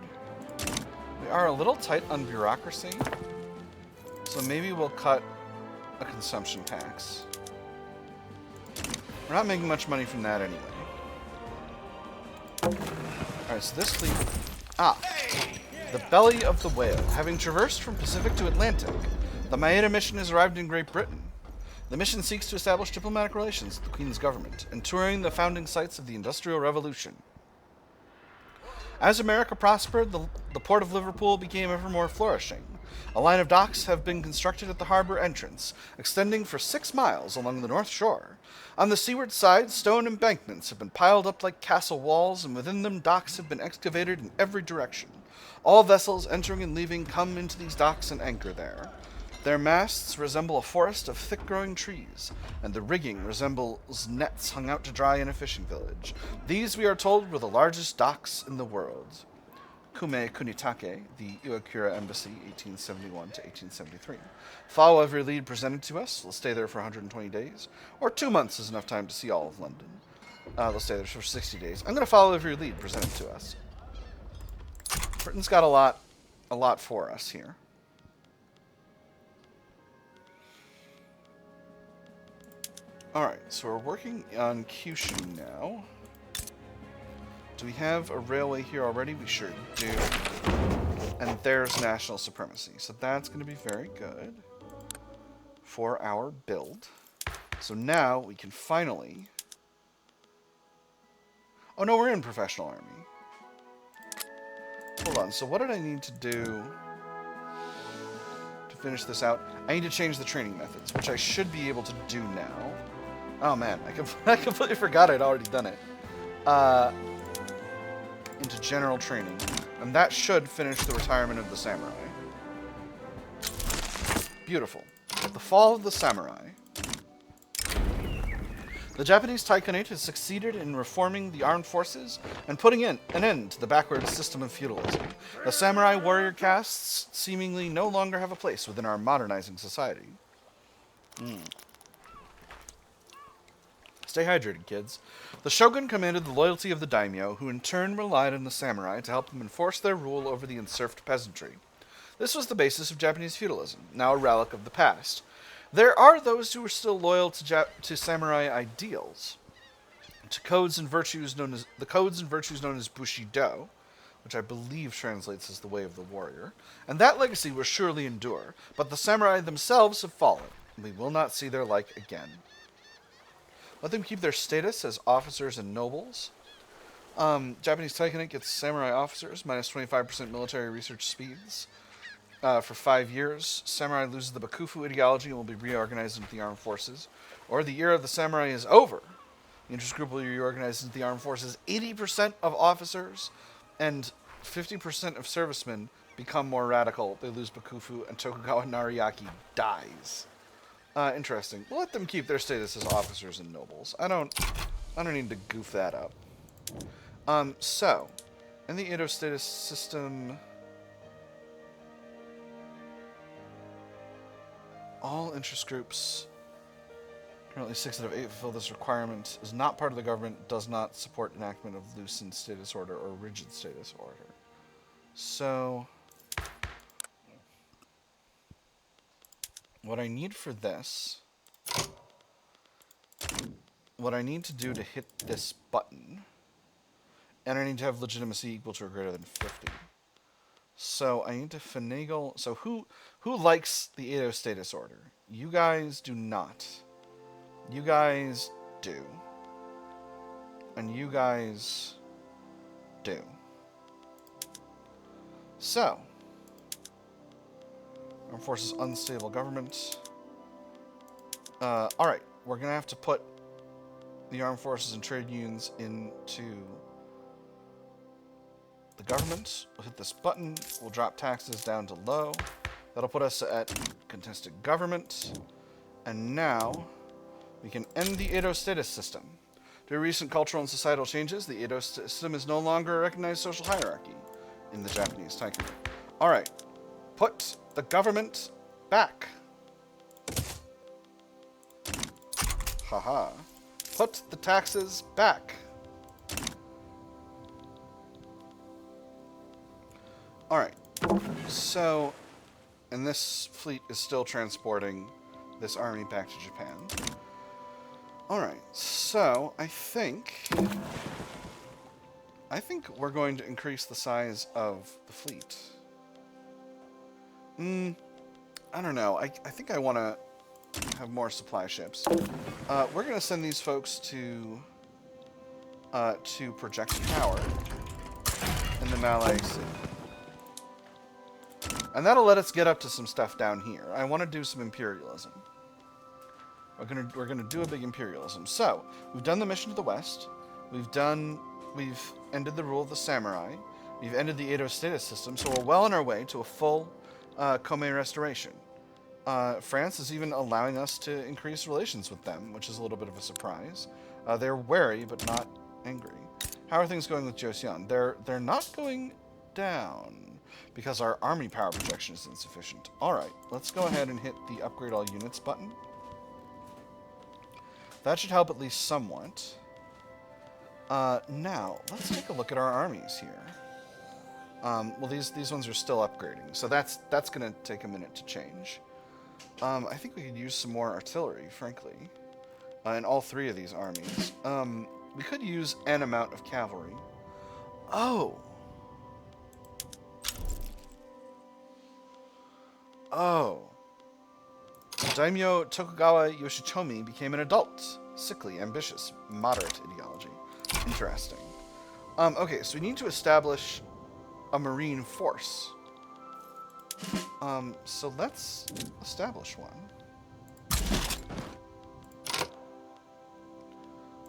We are a little tight on bureaucracy, so maybe we'll cut a consumption tax. We're not making much money from that anyway. Alright, so this fleet... the belly of the whale. Having traversed from Pacific to Atlantic, the Maeda mission has arrived in Great Britain. The mission seeks to establish diplomatic relations with the Queen's government, and touring the founding sites of the Industrial Revolution. As America prospered, the port of Liverpool became ever more flourishing. A line of docks have been constructed at the harbor entrance, extending for 6 miles along the north shore. On the seaward side, stone embankments have been piled up like castle walls, and within them docks have been excavated in every direction. All vessels entering and leaving come into these docks and anchor there. Their masts resemble a forest of thick-growing trees, and the rigging resembles nets hung out to dry in a fishing village. These, we are told, were the largest docks in the world. Kume Kunitake, the Iwakura Embassy, 1871 to 1873. Follow every lead presented to us. We'll stay there for 120 days, or 2 months is enough time to see all of London. They'll stay there for 60 days. I'm going to follow every lead presented to us. Britain's got a lot for us here. Alright, so we're working on Kyushu now. Do we have a railway here already? We sure do. And there's national supremacy. So that's going to be very good for our build. So now we can finally... Oh no, we're in professional army. Hold on, so what did I need to do to finish this out? I need to change the training methods, which I should be able to do now. Oh man, I completely forgot I'd already done it. Into general training. And that should finish the retirement of the samurai. Beautiful. The fall of the samurai. The Japanese Taikunate has succeeded in reforming the armed forces and putting an end to the backward system of feudalism. The samurai warrior castes seemingly no longer have a place within our modernizing society. Stay hydrated, kids. The shogun commanded the loyalty of the daimyo, who in turn relied on the samurai to help them enforce their rule over the enserfed peasantry. This was the basis of Japanese feudalism, now a relic of the past. There are those who are still loyal to samurai ideals, to codes and virtues known as Bushido, which I believe translates as the way of the warrior, and that legacy will surely endure, but the samurai themselves have fallen, and we will not see their like again. Let them keep their status as officers and nobles. Japanese Taikunate gets samurai officers, minus 25% military research speeds. For 5 years, samurai loses the Bakufu ideology and will be reorganized into the armed forces. Or the era of the samurai is over. The interest group will be reorganized into the armed forces. 80% of officers and 50% of servicemen become more radical. They lose Bakufu, and Tokugawa Nariaki dies. Interesting. We'll let them keep their status as officers and nobles. I don't need to goof that up. So, in the Edo Status System, all interest groups, currently 6 out of 8 fulfill this requirement, is not part of the government, does not support enactment of loosened status order or rigid status order. So, what I need for this, what I need to do to hit this button, and I need to have legitimacy equal to or greater than 50. So I need to finagle. So who likes the Edo status order? You guys do not. You guys do. And you guys do. So, Armed Forces unstable government. Alright, we're going to have to put the Armed Forces and trade unions into the government. We'll hit this button. We'll drop taxes down to low. That'll put us at contested government. And now we can end the Edo Status System. Due to recent cultural and societal changes, the Edo System is no longer a recognized social hierarchy in the Japanese Taikunate. Alright, put the government back. Haha. Put the taxes back. Alright, so, and this fleet is still transporting this army back to Japan. Alright, so I think we're going to increase the size of the fleet. I don't know, I think I want to have more supply ships. We're going to send these folks to project power in the Malay Sea. And that'll let us get up to some stuff down here. I want to do some imperialism. We're gonna do a big imperialism. So, we've done the mission to the west. We've ended the rule of the samurai. We've ended the Edo Status System, so we're well on our way to a full Kome restoration. France is even allowing us to increase relations with them, which is a little bit of a surprise. They're wary, but not angry. How are things going with Joseon? They're not going down, because our army power projection is insufficient. Alright, let's go ahead and hit the Upgrade All Units button. That should help at least somewhat. Now, let's take a look at our armies here. Well, these ones are still upgrading, so that's going to take a minute to change. I think we could use some more artillery, frankly, in all 3 of these armies. We could use an amount of cavalry. Oh! Daimyo Tokugawa Yoshitomi became an adult, sickly, ambitious, moderate ideology. Interesting. Okay, so we need to establish a marine force. So let's establish one.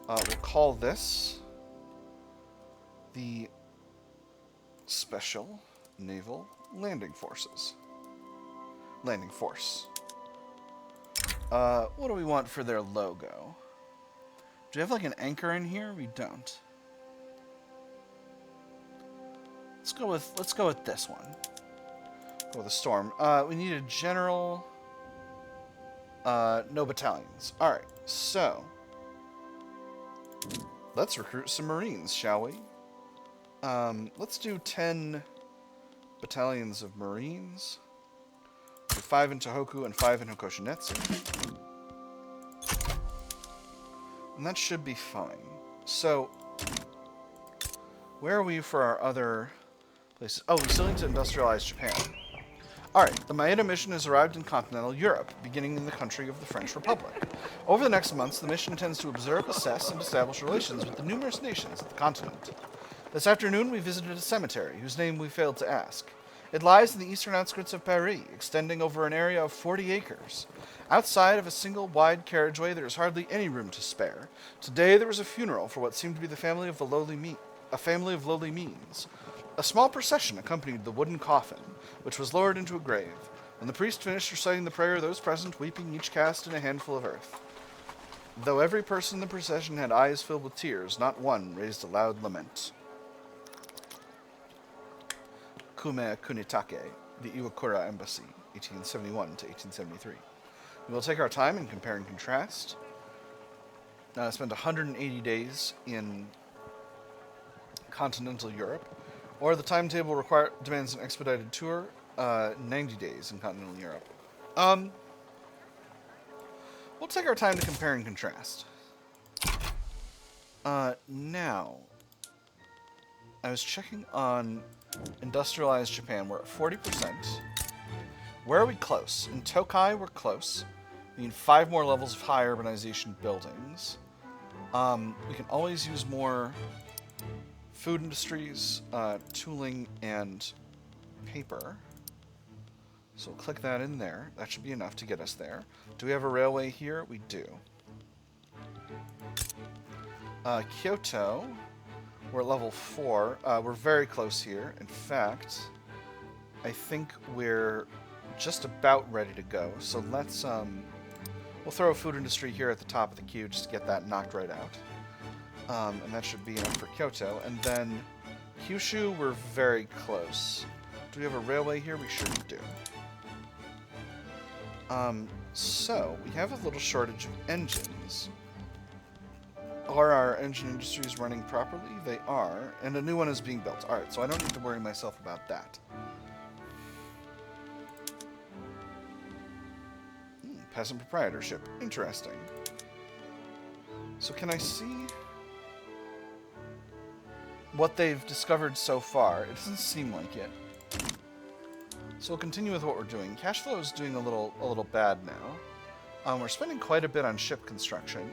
We'll call this the Special Naval Landing Forces. Landing Force. What do we want for their logo? Do we have like an anchor in here? We don't. Let's go with this one. Go with a storm. We need a general. No battalions. All right. So let's recruit some Marines, shall we? Let's do 10 battalions of Marines. 5 in Tohoku and 5 in Hokoshinetsu. And that should be fine. So, where are we for our other places? Oh, we still need to industrialize Japan. Alright, the Maeda mission has arrived in continental Europe, beginning in the country of the French Republic. Over the next months, the mission intends to observe, assess, and establish relations with the numerous nations of the continent. This afternoon, we visited a cemetery, whose name we failed to ask. It lies in the eastern outskirts of Paris, extending over an area of 40 acres. Outside of a single wide carriageway, there is hardly any room to spare. Today, there was a funeral for what seemed to be the family of a family of lowly means. A small procession accompanied the wooden coffin, which was lowered into a grave. When the priest finished reciting the prayer, those present, weeping, each cast in a handful of earth. Though every person in the procession had eyes filled with tears, not one raised a loud lament. Kume Kunitake, the Iwakura Embassy, 1871 to 1873. We will take our time and compare and contrast. Spend 180 days in continental Europe, or the timetable demands an expedited tour, 90 days in continental Europe. We'll take our time to compare and contrast. Now, I was checking on industrialized Japan. We're at 40%. Where are we close? In Tokai, we're close. We need 5 more levels of high urbanization buildings. We can always use more food industries, tooling, and paper. So we'll click that in there. That should be enough to get us there. Do we have a railway here? We do. Kyoto, we're at level 4. We're very close here. In fact, I think we're just about ready to go. So let's, we'll throw a food industry here at the top of the queue just to get that knocked right out. And that should be enough for Kyoto. And then Kyushu, we're very close. Do we have a railway here? We sure do. So, we have a little shortage of engines. Are our engine industries running properly? They are. And a new one is being built. Alright, so I don't need to worry myself about that. Peasant proprietorship. Interesting. So can I see what they've discovered so far? It doesn't seem like it. So we'll continue with what we're doing. Cash flow is doing a little bad now. We're spending quite a bit on ship construction.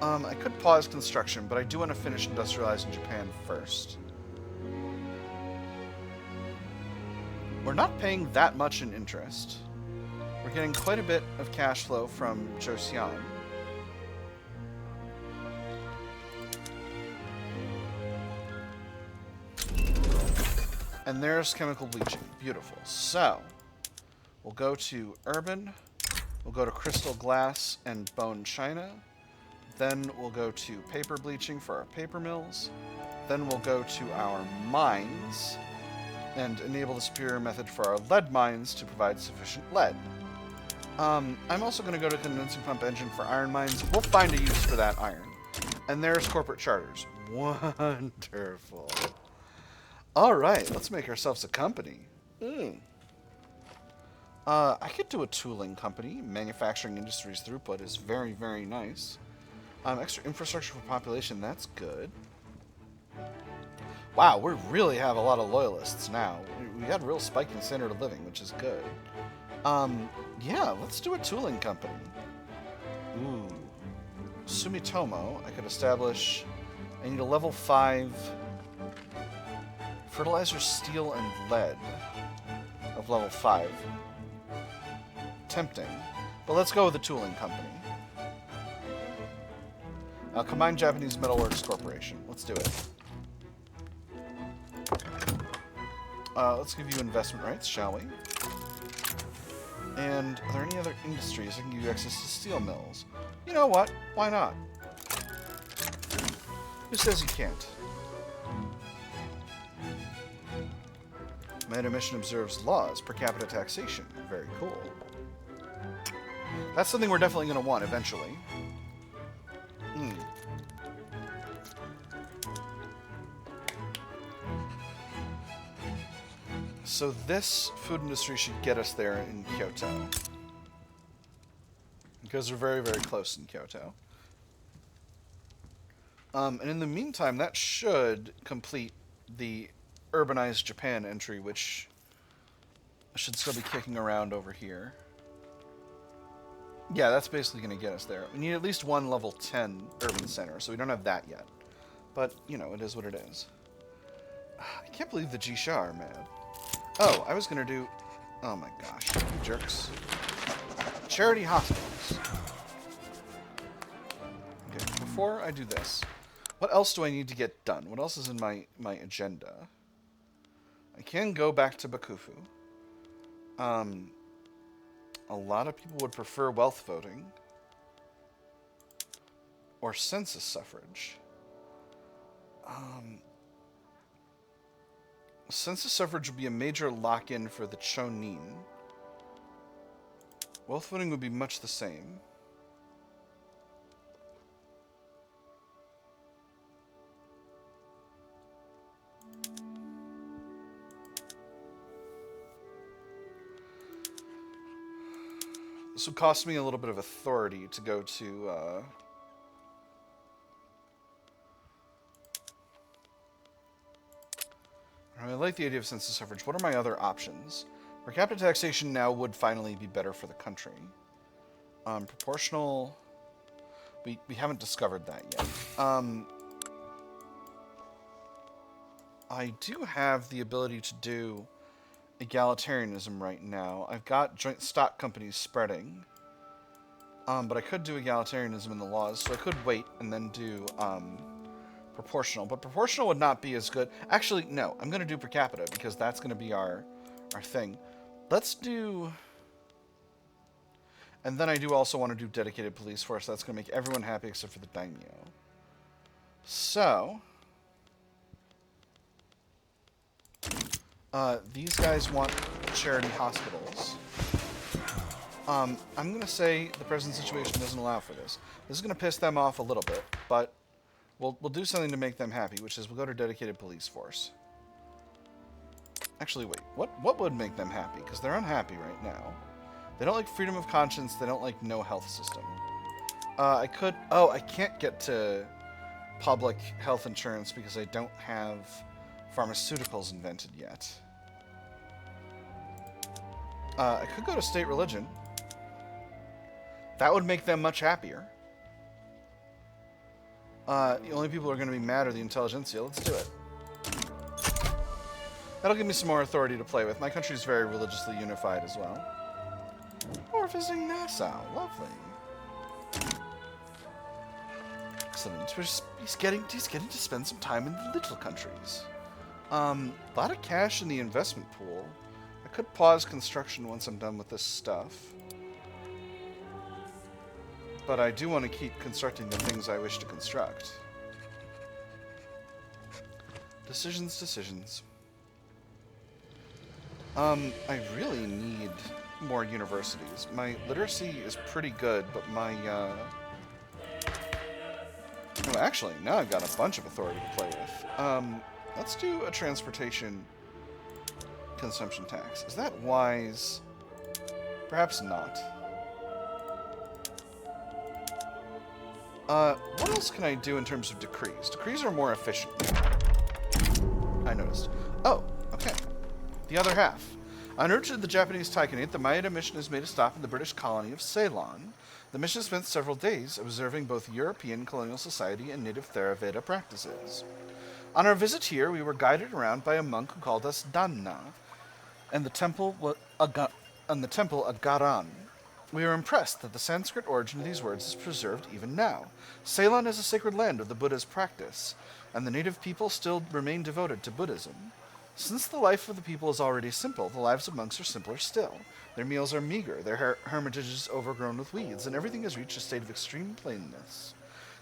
I could pause construction, but I do want to finish industrializing Japan first. We're not paying that much in interest. We're getting quite a bit of cash flow from Joseon. And there's chemical bleaching. Beautiful. So, we'll go to urban. We'll go to crystal glass and bone china. Then we'll go to paper bleaching for our paper mills. Then we'll go to our mines and enable the superior method for our lead mines to provide sufficient lead. I'm also going to go to condensing pump engine for iron mines. We'll find a use for that iron. And there's corporate charters. Wonderful. Alright, let's make ourselves a company. I could do a tooling company. Manufacturing industries throughput is very, very nice. Extra infrastructure for population, that's good. Wow, we really have a lot of loyalists now. We had a real spike in standard of living, which is good. Yeah, let's do a tooling company. Ooh. Sumitomo, I could establish... I need a level 5... fertilizer, steel, and lead of level 5. Tempting. But let's go with the tooling company. Combined Japanese Metalworks Corporation. Let's do it. Let's give you investment rights, shall we? And are there any other industries that can give you access to steel mills? You know what? Why not? Who says you can't? Maeda mission observes laws, per-capita taxation. Very cool. That's something we're definitely going to want eventually. So this food industry should get us there in Kyoto. Because we're very, very close in Kyoto. And in the meantime, that should complete the urbanized Japan entry, which should still be kicking around over here. Yeah, that's basically going to get us there. We need at least one level 10 urban center, so we don't have that yet. But, you know, it is what it is. I can't believe the Jisha are mad. Oh, I was going to do... Oh my gosh, you jerks. Charity hospitals. Okay, before I do this, what else do I need to get done? What else is in my agenda? I can go back to Bakufu. A lot of people would prefer wealth voting. Or census suffrage. Census suffrage would be a major lock-in for the chonin. Wealth voting would be much the same. This would cost me a little bit of authority to go to... I like the idea of census suffrage. What are my other options? Per-Capita taxation now would finally be better for the country. Proportional... We haven't discovered that yet. I do have the ability to do egalitarianism right now. I've got joint stock companies spreading. But I could do egalitarianism in the laws, so I could wait and then do proportional. But proportional would not be as good. Actually, no. I'm going to do per capita because that's going to be our thing. Let's do... And then I do also want to do dedicated police force. That's going to make everyone happy except for the daimyo. So... these guys want charity hospitals. I'm going to say the present situation doesn't allow for this. This is going to piss them off a little bit, but we'll do something to make them happy, which is we'll go to dedicated police force. Actually, wait. What would make them happy? Because they're unhappy right now. They don't like freedom of conscience. They don't like no health system. I could... Oh, I can't get to public health insurance because I don't have pharmaceuticals invented yet. I could go to state religion. That would make them much happier. The only people who are going to be mad are the intelligentsia. Let's do it. That'll give me some more authority to play with. My country is very religiously unified as well. Oh, we're visiting Nassau. Lovely. Excellent. He's getting to spend some time in the little countries. A lot of cash in the investment pool. I could pause construction once I'm done with this stuff. But I do want to keep constructing the things I wish to construct. Decisions. I really need more universities. My literacy is pretty good, but my, Well, actually, now I've got a bunch of authority to play with. Let's do a transportation consumption tax. Is that wise? Perhaps not. What else can I do in terms of decrees? Decrees are more efficient. I noticed. Oh, okay. The other half. En route to the Japanese Taikunate, the Maeda mission has made a stop in the British colony of Ceylon. The mission spent several days observing both European colonial society and native Theraveda practices. On our visit here, we were guided around by a monk who called us Danna, and the temple Agaran. We were impressed that the Sanskrit origin of these words is preserved even now. Ceylon is a sacred land of the Buddha's practice, and the native people still remain devoted to Buddhism. Since the life of the people is already simple, the lives of monks are simpler still. Their meals are meager, their hermitages overgrown with weeds, and everything has reached a state of extreme plainness.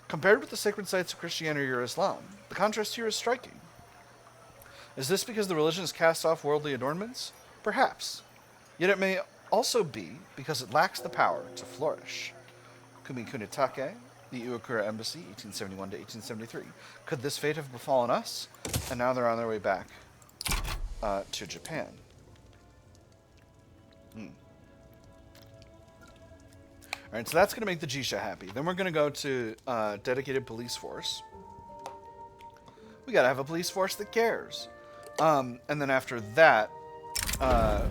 Compared with the sacred sites of Christianity or Islam, the contrast here is striking. Is this because the religion has cast off worldly adornments? Perhaps. Yet it may also be because it lacks the power to flourish. Kumikunitake, the Iwakura Embassy, 1871 to 1873. Could this fate have befallen us? And now they're on their way back to Japan. Alright, so that's going to make the Jisha happy. Then we're going to go to dedicated police force. We got to have a police force that cares. And then after that,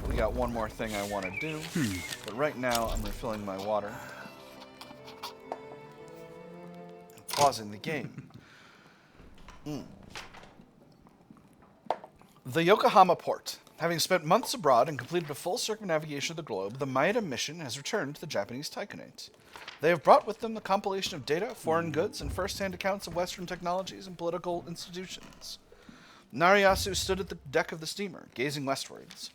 we got one more thing I want to do. But right now, I'm refilling my water. And pausing the game. The Yokohama port. Having spent months abroad and completed a full circumnavigation of the globe, the Maeda mission has returned to the Japanese Taikunate. They have brought with them the compilation of data, foreign goods, and first-hand accounts of Western technologies and political institutions. Nariyasu stood at the deck of the steamer, gazing westwards.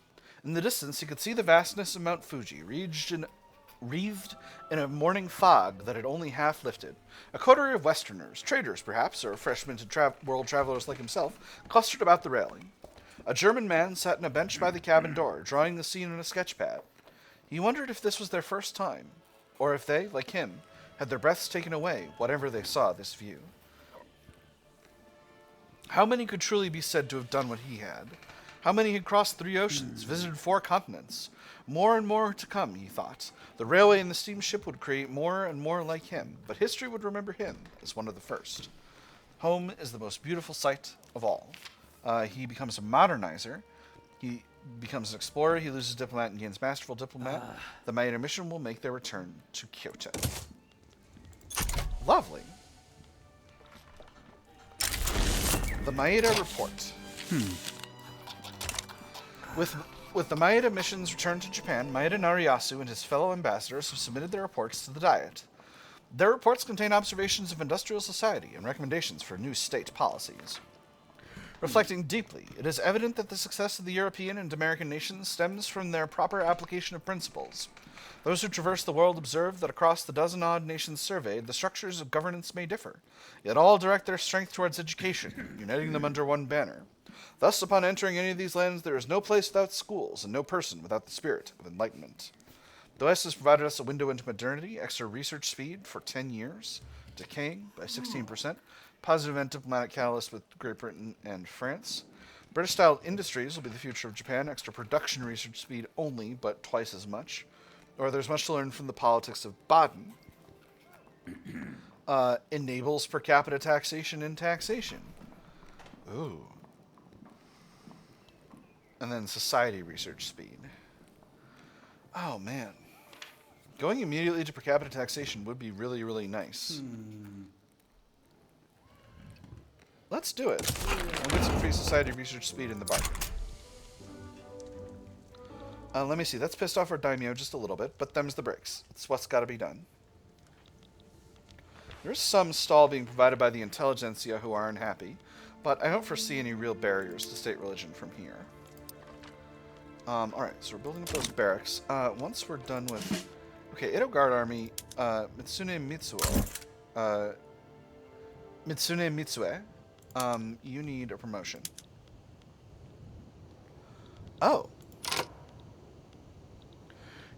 In the distance, he could see the vastness of Mount Fuji, wreathed in a morning fog that had only half lifted. A coterie of Westerners, traders perhaps, or fresh-minted world travelers like himself, clustered about the railing. A German man sat on a bench by the cabin door, drawing the scene on a sketchpad. He wondered if this was their first time, or if they, like him, had their breaths taken away whenever they saw this view. How many could truly be said to have done what he had? How many had crossed 3 oceans, visited 4 continents? More and more to come, he thought. The railway and the steamship would create more and more like him, but history would remember him as one of the first. Home is the most beautiful sight of all. He becomes a modernizer. He becomes an explorer. He loses diplomat and gains masterful diplomat. The Maeda mission will make their return to Kyoto. Lovely. The Maeda report. With the Maeda mission's return to Japan, Maeda Nariyasu and his fellow ambassadors have submitted their reports to the Diet. Their reports contain observations of industrial society and recommendations for new state policies. Reflecting deeply, it is evident that the success of the European and American nations stems from their proper application of principles. Those who traverse the world observe that across the dozen-odd nations surveyed, the structures of governance may differ, yet all direct their strength towards education, uniting them under one banner. Thus, upon entering any of these lands, there is no place without schools, and no person without the spirit of enlightenment. The West has provided us a window into modernity, extra research speed for 10 years, decaying by 16%, positive and diplomatic catalyst with Great Britain and France. British-style industries will be the future of Japan, extra production research speed only, but twice as much. Or there's much to learn from the politics of Baden. Enables per capita taxation and taxation. Ooh. And then society research speed. Oh, man. Going immediately to per capita taxation would be really, really nice. Let's do it. We'll get some free society research speed in the bargain. Let me see. That's pissed off our daimyo just a little bit, but them's the breaks. It's what's got to be done. There's some stall being provided by the intelligentsia who are unhappy, but I don't foresee any real barriers to state religion from here. Alright, so we're building up those barracks. Once we're done with... Okay, Edo Guard Army, Mitsune Mitsue. Mitsune Mitsue. You need a promotion. Oh.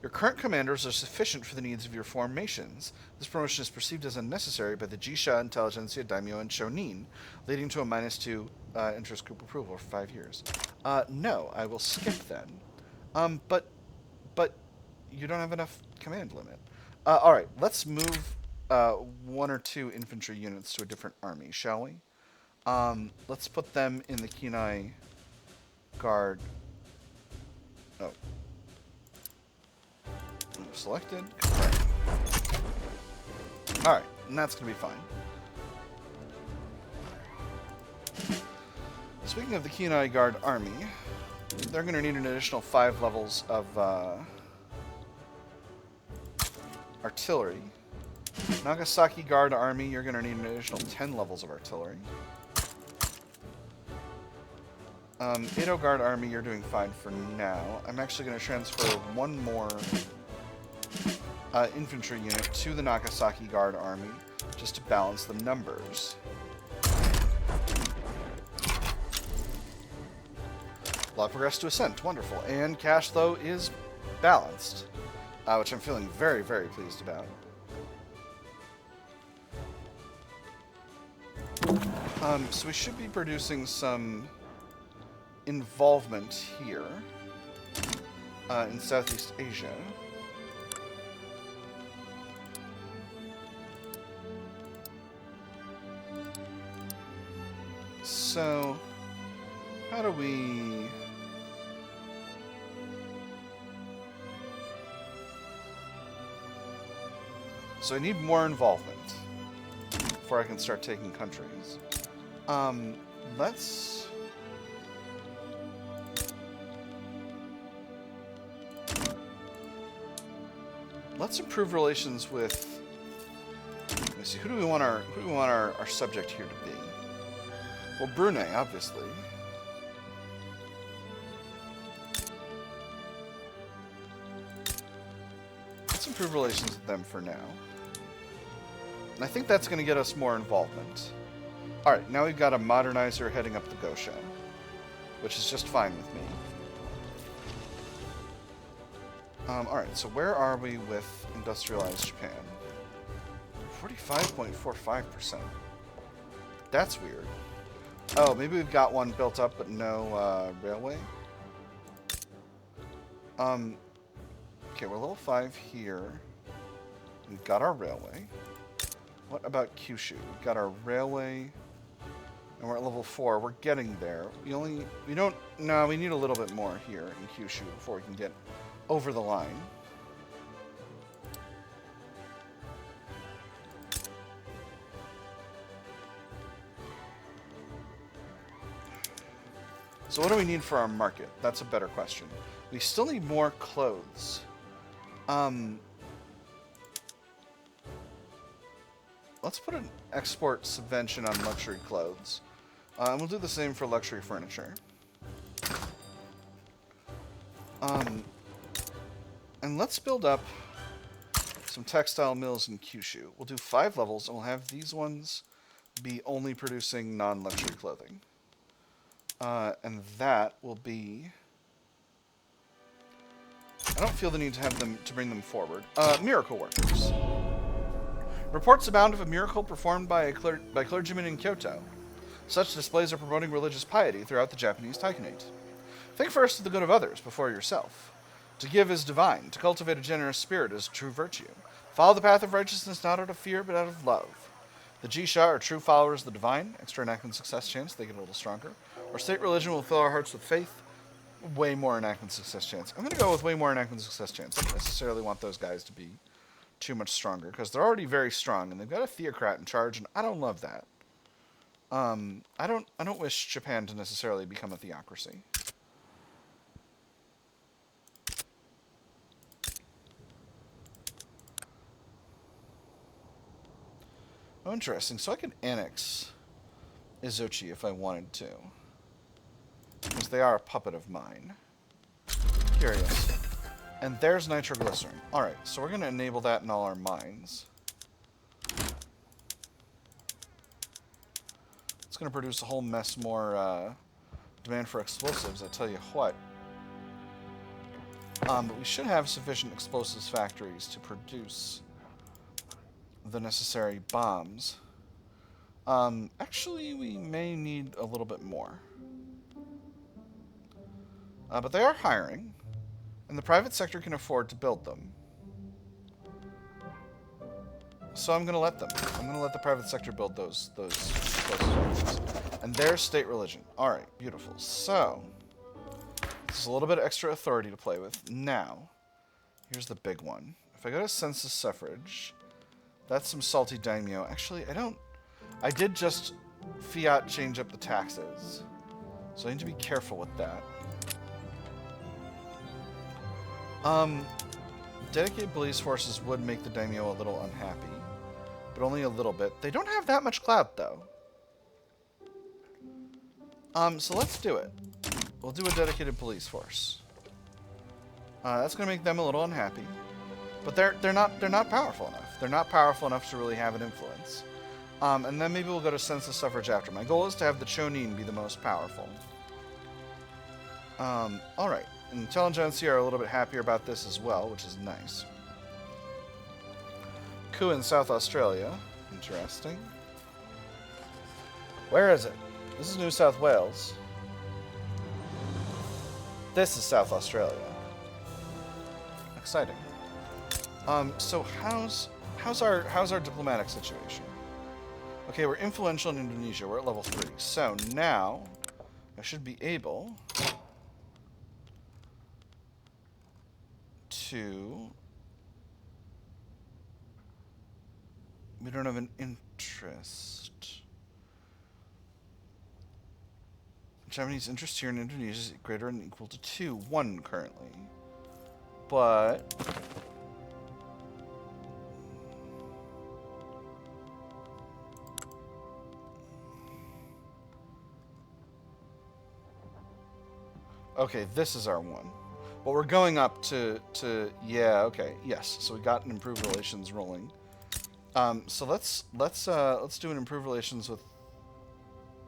Your current commanders are sufficient for the needs of your formations. This promotion is perceived as unnecessary by the Jisha, Intelligentsia, Daimyo, and Chonin, leading to a -2 interest group approval for 5 years. No, I will skip then. But you don't have enough command limit. Alright, let's move 1 or 2 infantry units to a different army, shall we? Let's put them in the Kenai Guard. Oh. Selected. Confirm. Alright, and that's going to be fine. Speaking of the Kenai Guard Army, they're going to need an additional 5 levels of artillery. Nagasaki Guard Army, you're going to need an additional 10 levels of artillery. Edo Guard Army, you're doing fine for now. I'm actually going to transfer 1 more infantry unit to the Nagasaki Guard Army, just to balance the numbers. Law progressed to ascent, wonderful. And cash flow is balanced, which I'm feeling very, very pleased about. So we should be producing some involvement here. in Southeast Asia. So, how do we... So I need more involvement before I can start taking countries. Let's... Let's improve relations with... Let me see, who do we want our subject here to be? Well, Brunei, obviously. Let's improve relations with them for now. And I think that's going to get us more involvement. Alright, now we've got a modernizer heading up the Gosha, which is just fine with me. Alright, so where are we with industrialized Japan? 45.45%. That's weird. Oh, maybe we've got one built up, but no railway. Okay, we're level 5 here. We've got our railway. What about Kyushu? We've got our railway, and we're at level 4. We're getting there. We need a little bit more here in Kyushu before we can get over the line. So what do we need for our market? That's a better question. We still need more clothes. Let's put an export subvention on luxury clothes. And we'll do the same for luxury furniture. And let's build up some textile mills in Kyushu. We'll do 5 levels, and we'll have these ones be only producing non-luxury clothing. And that will be... I don't feel the need to bring them forward. Miracle workers. Reports abound of a miracle performed by clergymen in Kyoto. Such displays are promoting religious piety throughout the Japanese Taikunate. Think first of the good of others before yourself. To give is divine. To cultivate a generous spirit is true virtue. Follow the path of righteousness not out of fear, but out of love. The Jisha are true followers of the divine. Extra enactment success chance, they get a little stronger. Our state religion will fill our hearts with faith. Way more enactment success chance. I'm going to go with way more enactment success chance. I don't necessarily want those guys to be too much stronger, because they're already very strong, and they've got a theocrat in charge, and I don't love that. I don't wish Japan to necessarily become a theocracy. Oh, interesting. So I could annex Izochi if I wanted to, because they are a puppet of mine. Curious. And there's nitroglycerin. Alright, so we're going to enable that in all our mines. It's going to produce a whole mess more demand for explosives, I tell you what. But we should have sufficient explosives factories to produce the necessary bombs. Actually, we may need a little bit more. But they are hiring, and the private sector can afford to build them. So I'm going to let them. I'm going to let the private sector build those factories. And there's state religion. Alright, beautiful. So, this is a little bit of extra authority to play with. Now, here's the big one. If I go to Census Suffrage, that's some salty daimyo. Actually, I did just fiat change up the taxes. So I need to be careful with that. Dedicated police forces would make the daimyo a little unhappy, but only a little bit. They don't have that much clout, though. So let's do it. We'll do a dedicated police force. That's going to make them a little unhappy, but they're not powerful enough. They're not powerful enough to really have an influence. And then maybe we'll go to Census Suffrage after. My goal is to have the chonin be the most powerful. Alright. Intelligentsia are a little bit happier about this as well, which is nice. Coup in South Australia. Interesting. Where is it? This is New South Wales. This is South Australia. Exciting. So how's our diplomatic situation? Okay, we're influential in Indonesia. We're at level 3. So now I should be able to... We don't have an interest. Japanese interest here in Indonesia is greater than or equal to 2. 1 currently. But... Okay, this is our 1. But we're going up to yeah, okay, yes. So we got an improved relations rolling. So let's do an improved relations with...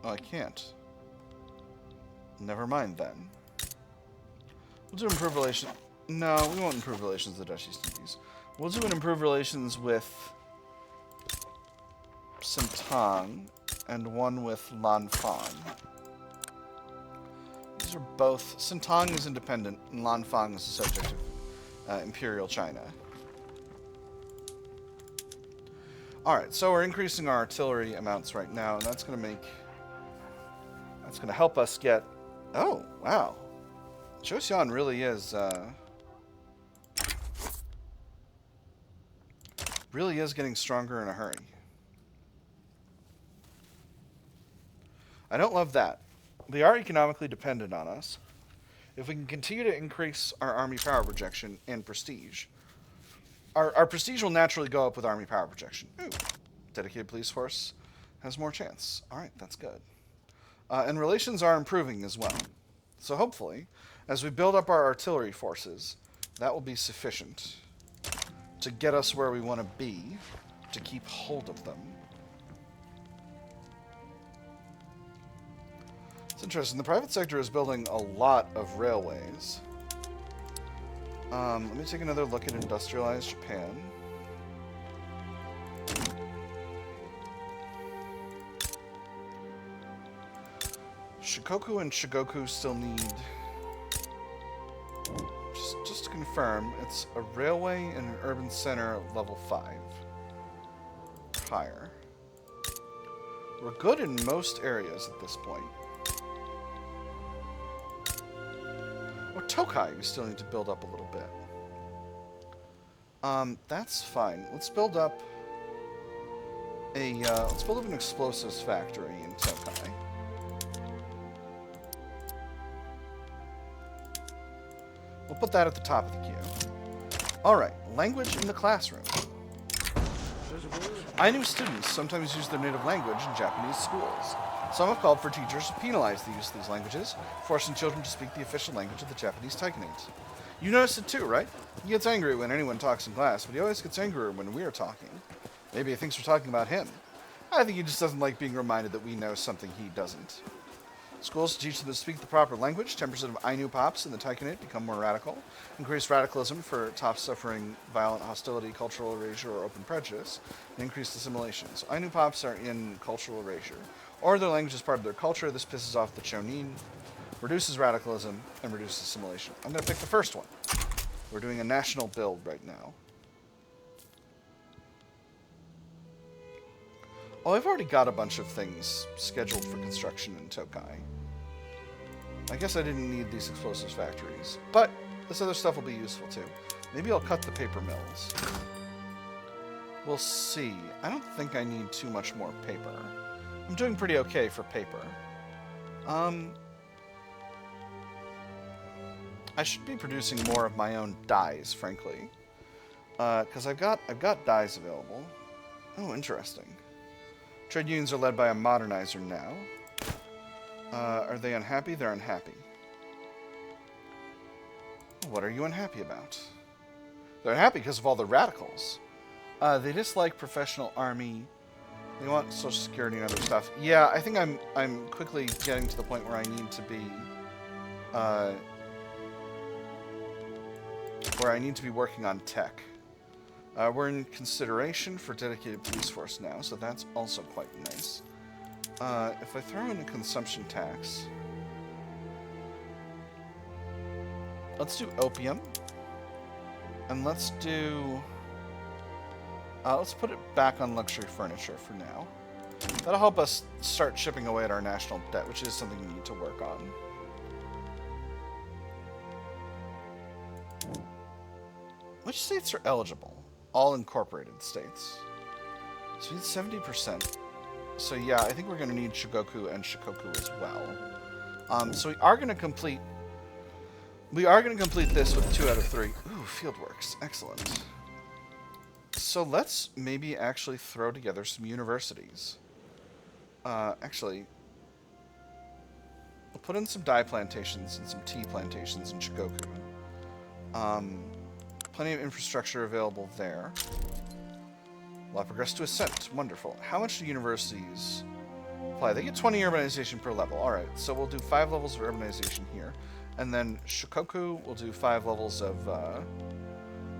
Oh, I can't. Never mind then. We'll do improved relations... No, we won't improve relations with the Dutch East Indies. We'll do an improved relations with Sintang and one with Lanfang. These are both... Sintang is independent and Lanfang is the subject of Imperial China. Alright, so we're increasing our artillery amounts right now, and that's going to make... That's going to help us get... Oh, wow. Joseon really is... really is getting stronger in a hurry. I don't love that. They are economically dependent on us. If we can continue to increase our army power projection and prestige, our prestige will naturally go up with army power projection. Ooh, dedicated police force has more chance. All right, that's good. And relations are improving as well. So hopefully, as we build up our artillery forces, that will be sufficient to get us where we want to be, to keep hold of them. It's interesting. The private sector is building a lot of railways. Let me take another look at industrialized Japan. Shikoku and Shigoku still need... Just to confirm, it's a railway and an urban center at level 5. Higher. We're good in most areas at this point. Oh, Tokai, we still need to build up a little bit. That's fine. Let's build up an explosives factory in Tokai. We'll put that at the top of the queue. Alright, language in the classroom. Ainu students sometimes use their native language in Japanese schools. Some have called for teachers to penalize the use of these languages, forcing children to speak the official language of the Japanese Taikunate. You noticed it too, right? He gets angry when anyone talks in class, but he always gets angrier when we're talking. Maybe he thinks we're talking about him. I think he just doesn't like being reminded that we know something he doesn't. Schools teach them to speak the proper language. 10% of Ainu pops in the Taikunate become more radical. Increased radicalism for tops suffering violent hostility, cultural erasure, or open prejudice, and increased assimilation. So Ainu pops are in cultural erasure, or their language is part of their culture. This pisses off the chonin, reduces radicalism, and reduces assimilation. I'm going to pick the first one. We're doing a national build right now. Oh, I've already got a bunch of things scheduled for construction in Tokai. I guess I didn't need these explosives factories, but this other stuff will be useful too. Maybe I'll cut the paper mills. We'll see. I don't think I need too much more paper. I'm doing pretty okay for paper. I should be producing more of my own dyes, frankly, because I've got dyes available. Oh, interesting. Trade unions are led by a modernizer now. Are they unhappy? They're unhappy. What are you unhappy about? They're unhappy because of all the radicals. They dislike professional army. They want Social Security and other stuff. Yeah, I think I'm quickly getting to the point where I need to be working on tech. We're in consideration for dedicated police force now, so that's also quite nice. If I throw in a consumption tax, let's do opium. And let's do... let's put it back on luxury furniture for now. That'll help us start chipping away at our national debt, which is something we need to work on. Which states are eligible? All incorporated states. So we need 70%. So yeah, I think we're going to need Shigoku and Shikoku as well. So we are going to complete this with 2 out of 3. Ooh, Fieldworks. Excellent. So let's maybe actually throw together some universities. Actually, we'll put in some dye plantations and some tea plantations in Shikoku. Plenty of infrastructure available there. Law progress to ascent. Wonderful. How much do universities apply? They get 20 urbanization per level. Alright, so we'll do 5 levels of urbanization here. And then Shikoku will do 5 levels of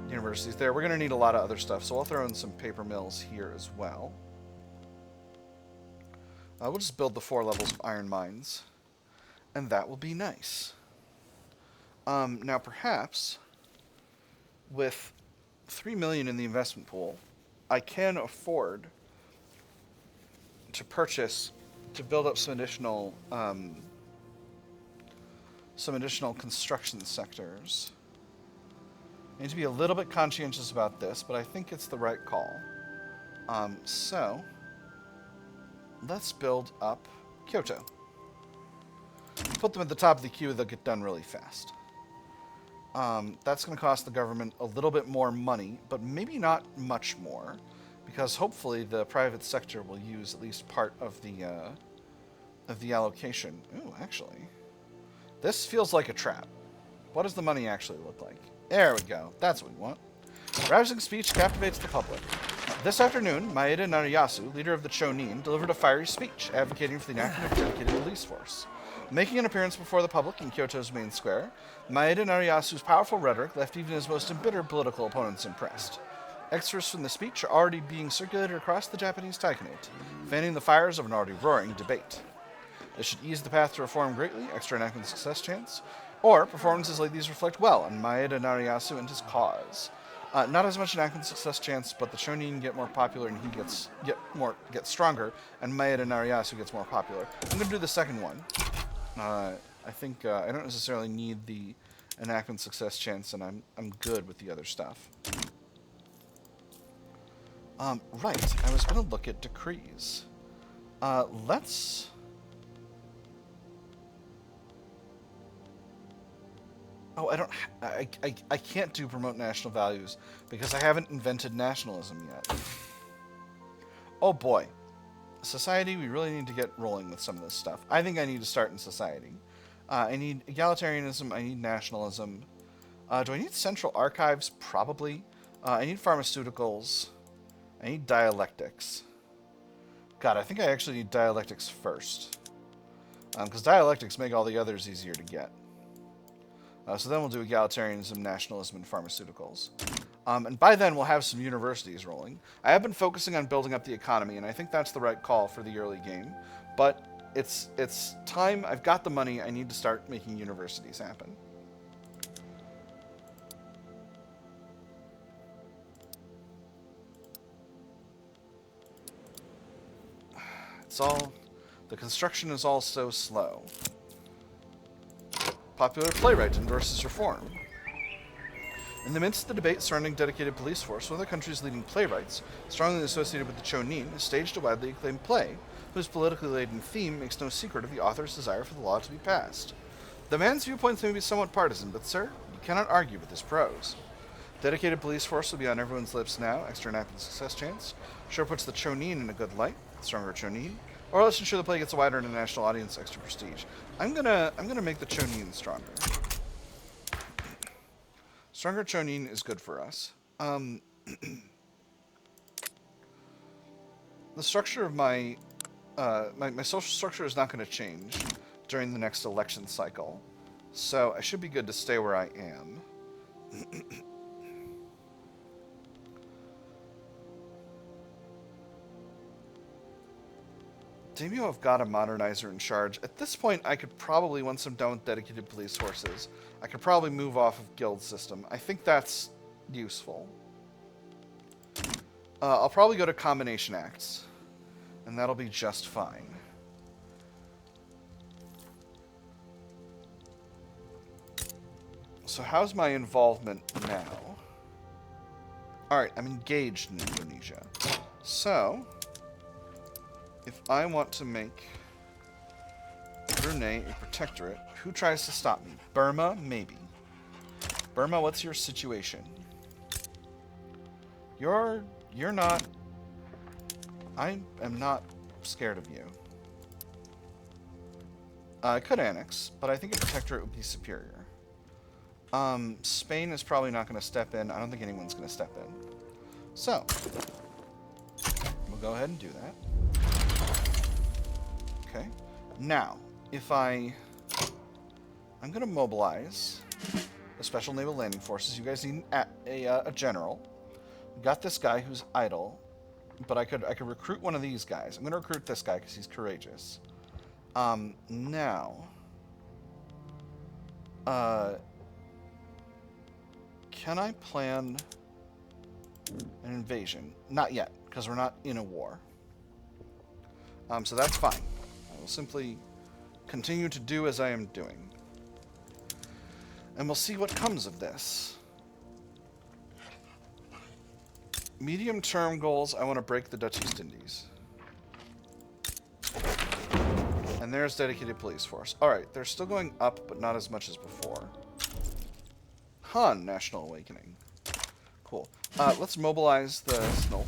universities there. We're going to need a lot of other stuff, so I'll throw in some paper mills here as well. We'll just build the 4 levels of iron mines. And that will be nice. Now perhaps, with 3 million in the investment pool, I can afford to build up some additional construction sectors. I need to be a little bit conscientious about this, but I think it's the right call. So let's build up Kyoto. Put them at the top of the queue, they'll get done really fast. That's going to cost the government a little bit more money, but maybe not much more, because hopefully the private sector will use at least part of the allocation. Ooh, actually, this feels like a trap. What does the money actually look like? There we go. That's what we want. Rousing speech captivates the public. This afternoon, Maeda Nariyasu, leader of the Chonin, delivered a fiery speech advocating for the enactment of a dedicated police force. Making an appearance before the public in Kyoto's main square, Maeda Nariyasu's powerful rhetoric left even his most embittered political opponents impressed. Excerpts from the speech are already being circulated across the Japanese Taikunate, fanning the fires of an already roaring debate. This should ease the path to reform greatly, extra enactment success chance, or performances like these reflect well on Maeda Nariyasu and his cause. Not as much enactment success chance, but the Chonin get more popular and he gets stronger, and Maeda Nariyasu gets more popular. I'm going to do the second one. I think I don't necessarily need the enactment success chance, and I'm good with the other stuff. Right, I was going to look at decrees. Let's... Oh, I can't do promote national values because I haven't invented nationalism yet. Oh boy. Society, we really need to get rolling with some of this stuff. I think I need to start in society. I need egalitarianism, I need nationalism. Do I need central archives? Probably. I need pharmaceuticals. I need dialectics. God, I think I actually need dialectics first. Because dialectics make all the others easier to get. So then we'll do egalitarianism, nationalism, and pharmaceuticals. And by then we'll have some universities rolling. I have been focusing on building up the economy, and I think that's the right call for the early game. But it's time. I've got the money. I need to start making universities happen. The construction is all so slow. Popular playwright endorses reform. In the midst of the debate surrounding dedicated police force, one of the country's leading playwrights, strongly associated with the Chonin, has staged a widely acclaimed play, whose politically laden theme makes no secret of the author's desire for the law to be passed. The man's viewpoints may be somewhat partisan, but sir, you cannot argue with his prose. Dedicated police force will be on everyone's lips now, extra enactment success chance. Sure puts the Chonin in a good light, stronger Chonin. Or let's ensure the play gets a wider international audience, extra prestige. I'm gonna make the Chonin stronger. Stronger Chonin is good for us. The structure of my social structure is not going to change during the next election cycle, so I should be good to stay where I am. Daimyo have got a modernizer in charge. At this point, I could probably, once I'm done with dedicated police forces, I could probably move off of guild system. I think that's useful. I'll probably go to combination acts, and that'll be just fine. So how's my involvement now? Alright, I'm engaged in Indonesia. So, if I want to make Brunei a protectorate, who tries to stop me? Burma? Maybe. Burma, what's your situation? You're not... I am not scared of you. I could annex, but I think a protectorate would be superior. Spain is probably not going to step in. I don't think anyone's going to step in. So, we'll go ahead and do that. Okay. Now, if I'm going to mobilize the Special Naval Landing Forces. You guys need a general. Got this guy who's idle, but I could recruit one of these guys. I'm going to recruit this guy because he's courageous. Now, can I plan an invasion? Not yet, because we're not in a war. So that's fine. I will simply continue to do as I am doing. And we'll see what comes of this. Medium-term goals, I want to break the Dutch East Indies. And there's dedicated police force. Alright, they're still going up, but not as much as before. Han, National Awakening. Cool. Let's mobilize the Snulf.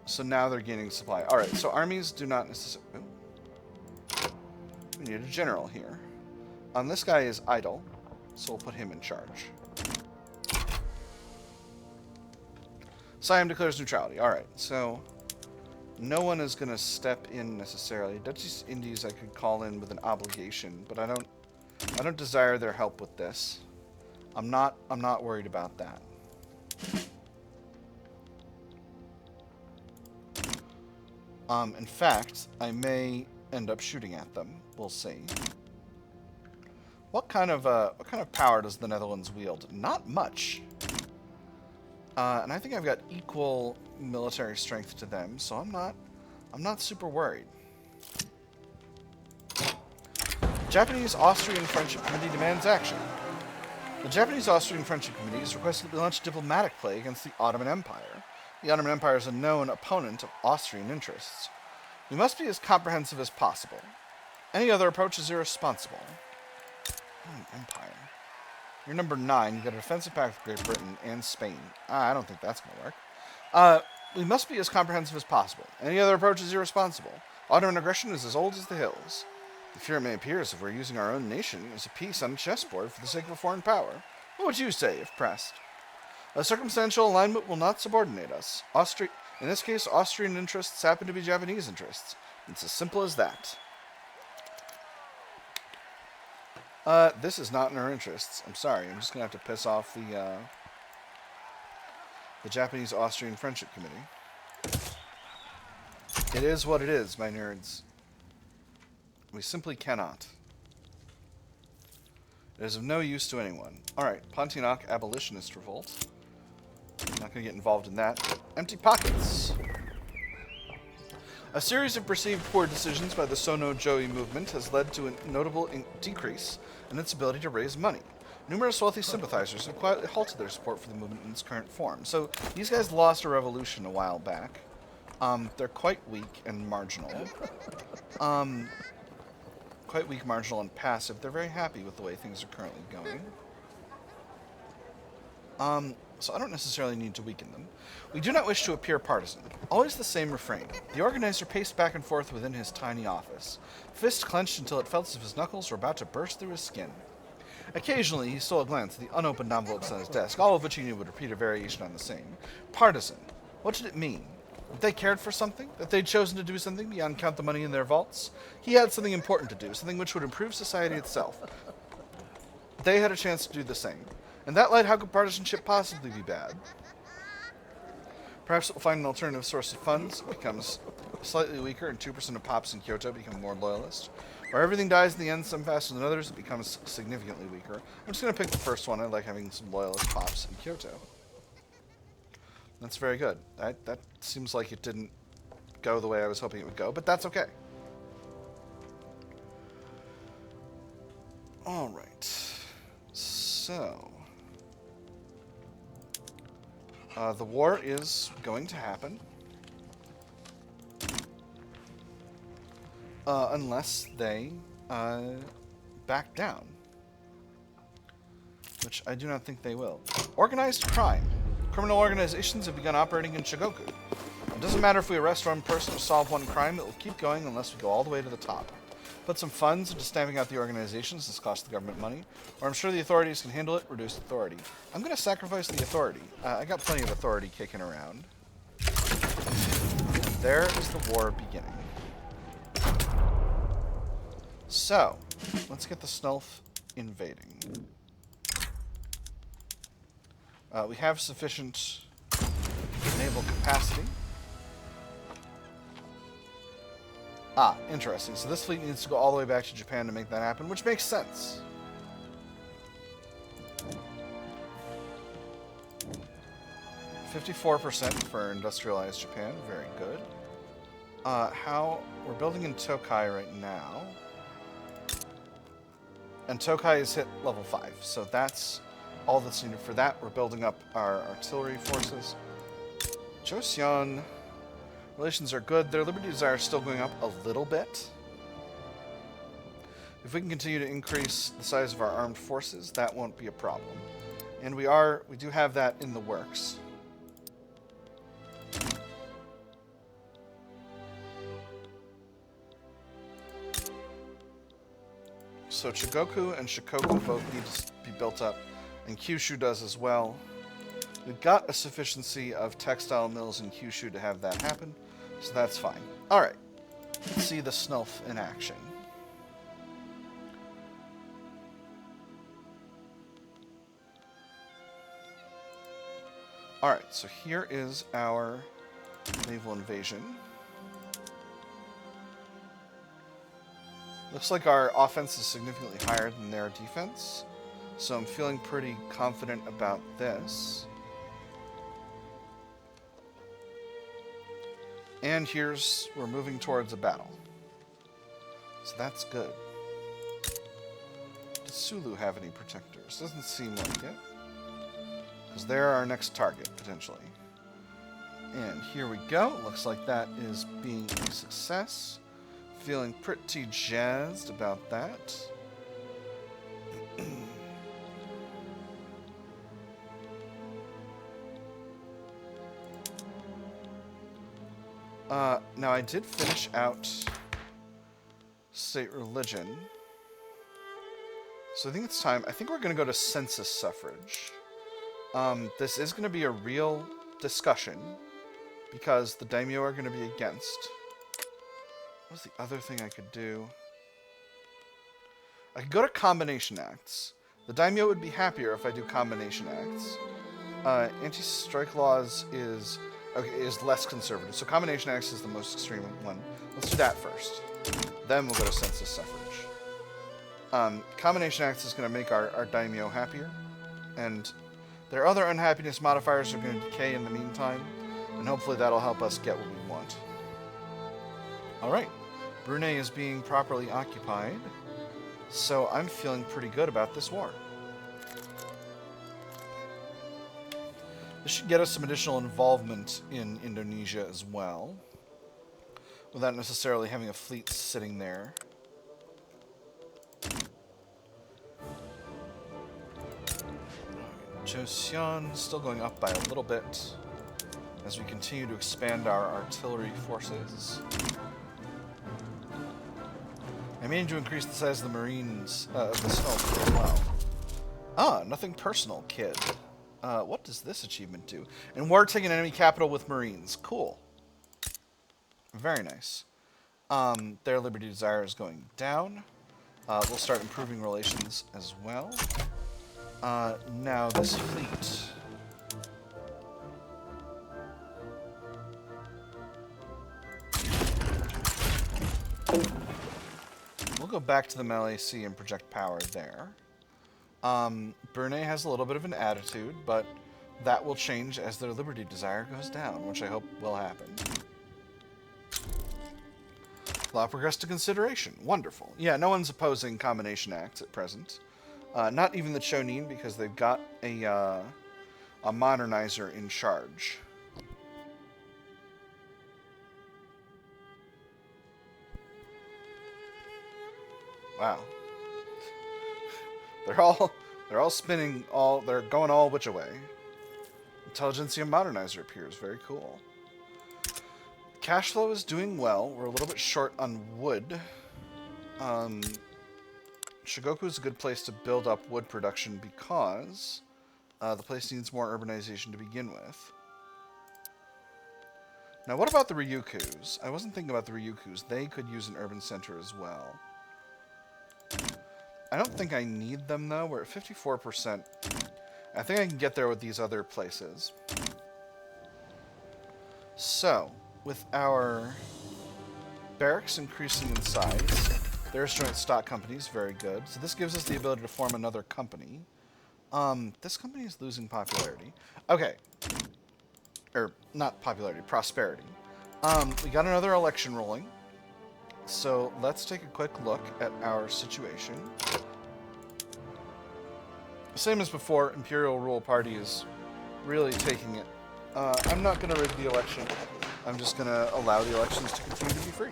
So now they're gaining supply. Alright, so armies do not necessarily... We need a general here. This guy is idle, so we'll put him in charge. Siam declares neutrality. Alright, so... No one is going to step in necessarily. Dutch East Indies I could call in with an obligation, but I don't desire their help with this. I'm not worried about that. In fact, I may end up shooting at them. We'll see. What kind of power does the Netherlands wield? Not much. And I think I've got equal military strength to them, so I'm not super worried. Japanese-Austrian Friendship Committee demands action. The Japanese-Austrian Friendship Committee is requested to launch a diplomatic play against the Ottoman Empire. The Ottoman Empire is a known opponent of Austrian interests. We must be as comprehensive as possible. Any other approach is irresponsible. Empire. You're number 9. You've got a defensive pact with Great Britain and Spain. I don't think that's going to work. We must be as comprehensive as possible. Any other approach is irresponsible. Ottoman aggression is as old as the hills. The fear it may appear as if we're using our own nation as a piece on a chessboard for the sake of a foreign power. What would you say if pressed? A circumstantial alignment will not subordinate us. In this case, Austrian interests happen to be Japanese interests. It's as simple as that. This is not in our interests. I'm sorry. I'm just going to have to piss off the Japanese-Austrian Friendship Committee. It is what it is, my nerds. We simply cannot. It is of no use to anyone. Alright, Pontianak Abolitionist Revolt. I'm not going to get involved in that. Empty pockets. A series of perceived poor decisions by the Sono-Joey movement has led to a notable decrease in its ability to raise money. Numerous wealthy sympathizers have quietly halted their support for the movement in its current form. So, these guys lost a revolution a while back. They're quite weak and marginal. Quite weak, marginal, and passive. They're very happy with the way things are currently going. So I don't necessarily need to weaken them. We do not wish to appear partisan. Always the same refrain. The organizer paced back and forth within his tiny office, fist clenched until it felt as if his knuckles were about to burst through his skin. Occasionally, he stole a glance at the unopened envelopes on his desk, all of which he knew would repeat a variation on the same. Partisan. What did it mean? That they cared for something? That they'd chosen to do something beyond count the money in their vaults? He had something important to do, something which would improve society itself. They had a chance to do the same. In that light, how could partisanship possibly be bad? Perhaps it will find an alternative source of funds. It becomes slightly weaker, and 2% of pops in Kyoto become more loyalist. Where everything dies in the end, some faster than others, it becomes significantly weaker. I'm just going to pick the first one. I like having some loyalist pops in Kyoto. That's very good. That seems like it didn't go the way I was hoping it would go, but that's okay. Alright. So... the war is going to happen. Unless they back down. Which I do not think they will. Organized crime. Criminal organizations have begun operating in Shigoku. It doesn't matter if we arrest one person or solve one crime, it will keep going unless we go all the way to the top. Put some funds into stamping out the organizations. This costs the government money. Or I'm sure the authorities can handle it. Reduce authority. I'm going to sacrifice the authority. I got plenty of authority kicking around. And there is the war beginning. So, let's get the Snulf invading. We have sufficient naval capacity. Ah, interesting. So this fleet needs to go all the way back to Japan to make that happen, which makes sense. $54% for industrialized Japan. Very good. How... We're building in Tokai right now. And Tokai is hit level 5, so that's all that's needed for that. We're building up our artillery forces. Joseon... Relations are good. Their liberty desire is still going up a little bit. If we can continue to increase the size of our armed forces, that won't be a problem. And we do have that in the works. So Chigoku and Shikoku both need to be built up, and Kyushu does as well. We've got a sufficiency of textile mills in Kyushu to have that happen, so that's fine. Alright, let's see the Snulf in action. Alright, so here is our naval invasion. Looks like our offense is significantly higher than their defense, so I'm feeling pretty confident about this. And we're moving towards a battle. So that's good. Does Sulu have any protectors? Doesn't seem like it. Because they're our next target, potentially. And here we go. Looks like that is being a success. Feeling pretty jazzed about that. Now I did finish out state religion. So I think it's time. I think we're going to go to census suffrage. This is going to be a real discussion because the daimyo are going to be against. What was the other thing I could do? I could go to combination acts. The daimyo would be happier if I do combination acts. Anti-strike laws is less conservative. So combination acts is the most extreme one. Let's do that first. Then we'll go to census suffrage. Combination acts is going to make our daimyo happier. And their other unhappiness modifiers are going to decay in the meantime. And hopefully that'll help us get what we want. Alright. Brunei is being properly occupied. So I'm feeling pretty good about this war. This should get us some additional involvement in Indonesia as well, without necessarily having a fleet sitting there. Joseon still going up by a little bit as we continue to expand our artillery forces. I mean to increase the size of the Marines, of the Snulf as well. Ah, nothing personal, kid. What does this achievement do? And war taking enemy capital with Marines. Cool. Very nice. Their liberty desire is going down. We'll start improving relations as well. Now this fleet. We'll go back to the MLAC and project power there. Brunei has a little bit of an attitude, but that will change as their liberty desire goes down, which I hope will happen. Law progressed to consideration. Wonderful. Yeah, no one's opposing combination acts at present. Not even the chonin, because they've got a modernizer in charge. Wow. They're all spinning they're going all which way. Intelligentsia modernizer appears. Very cool. Cash flow is doing well. We're a little bit short on wood. Shigoku is a good place to build up wood production because the place needs more urbanization to begin with. Now, what about the Ryukus? I wasn't thinking about the Ryukus. They could use an urban center as well. I don't think I need them, though. We're at 54%. I think I can get there with these other places. So, with our barracks increasing in size, there's joint stock companies, very good. So this gives us the ability to form another company. This company is losing popularity. Okay. Or, not popularity, prosperity. We got another election rolling. So let's take a quick look at our situation. Same as before, Imperial Rule Party is really taking it. I'm not going to rig the election. I'm just going to allow the elections to continue to be free.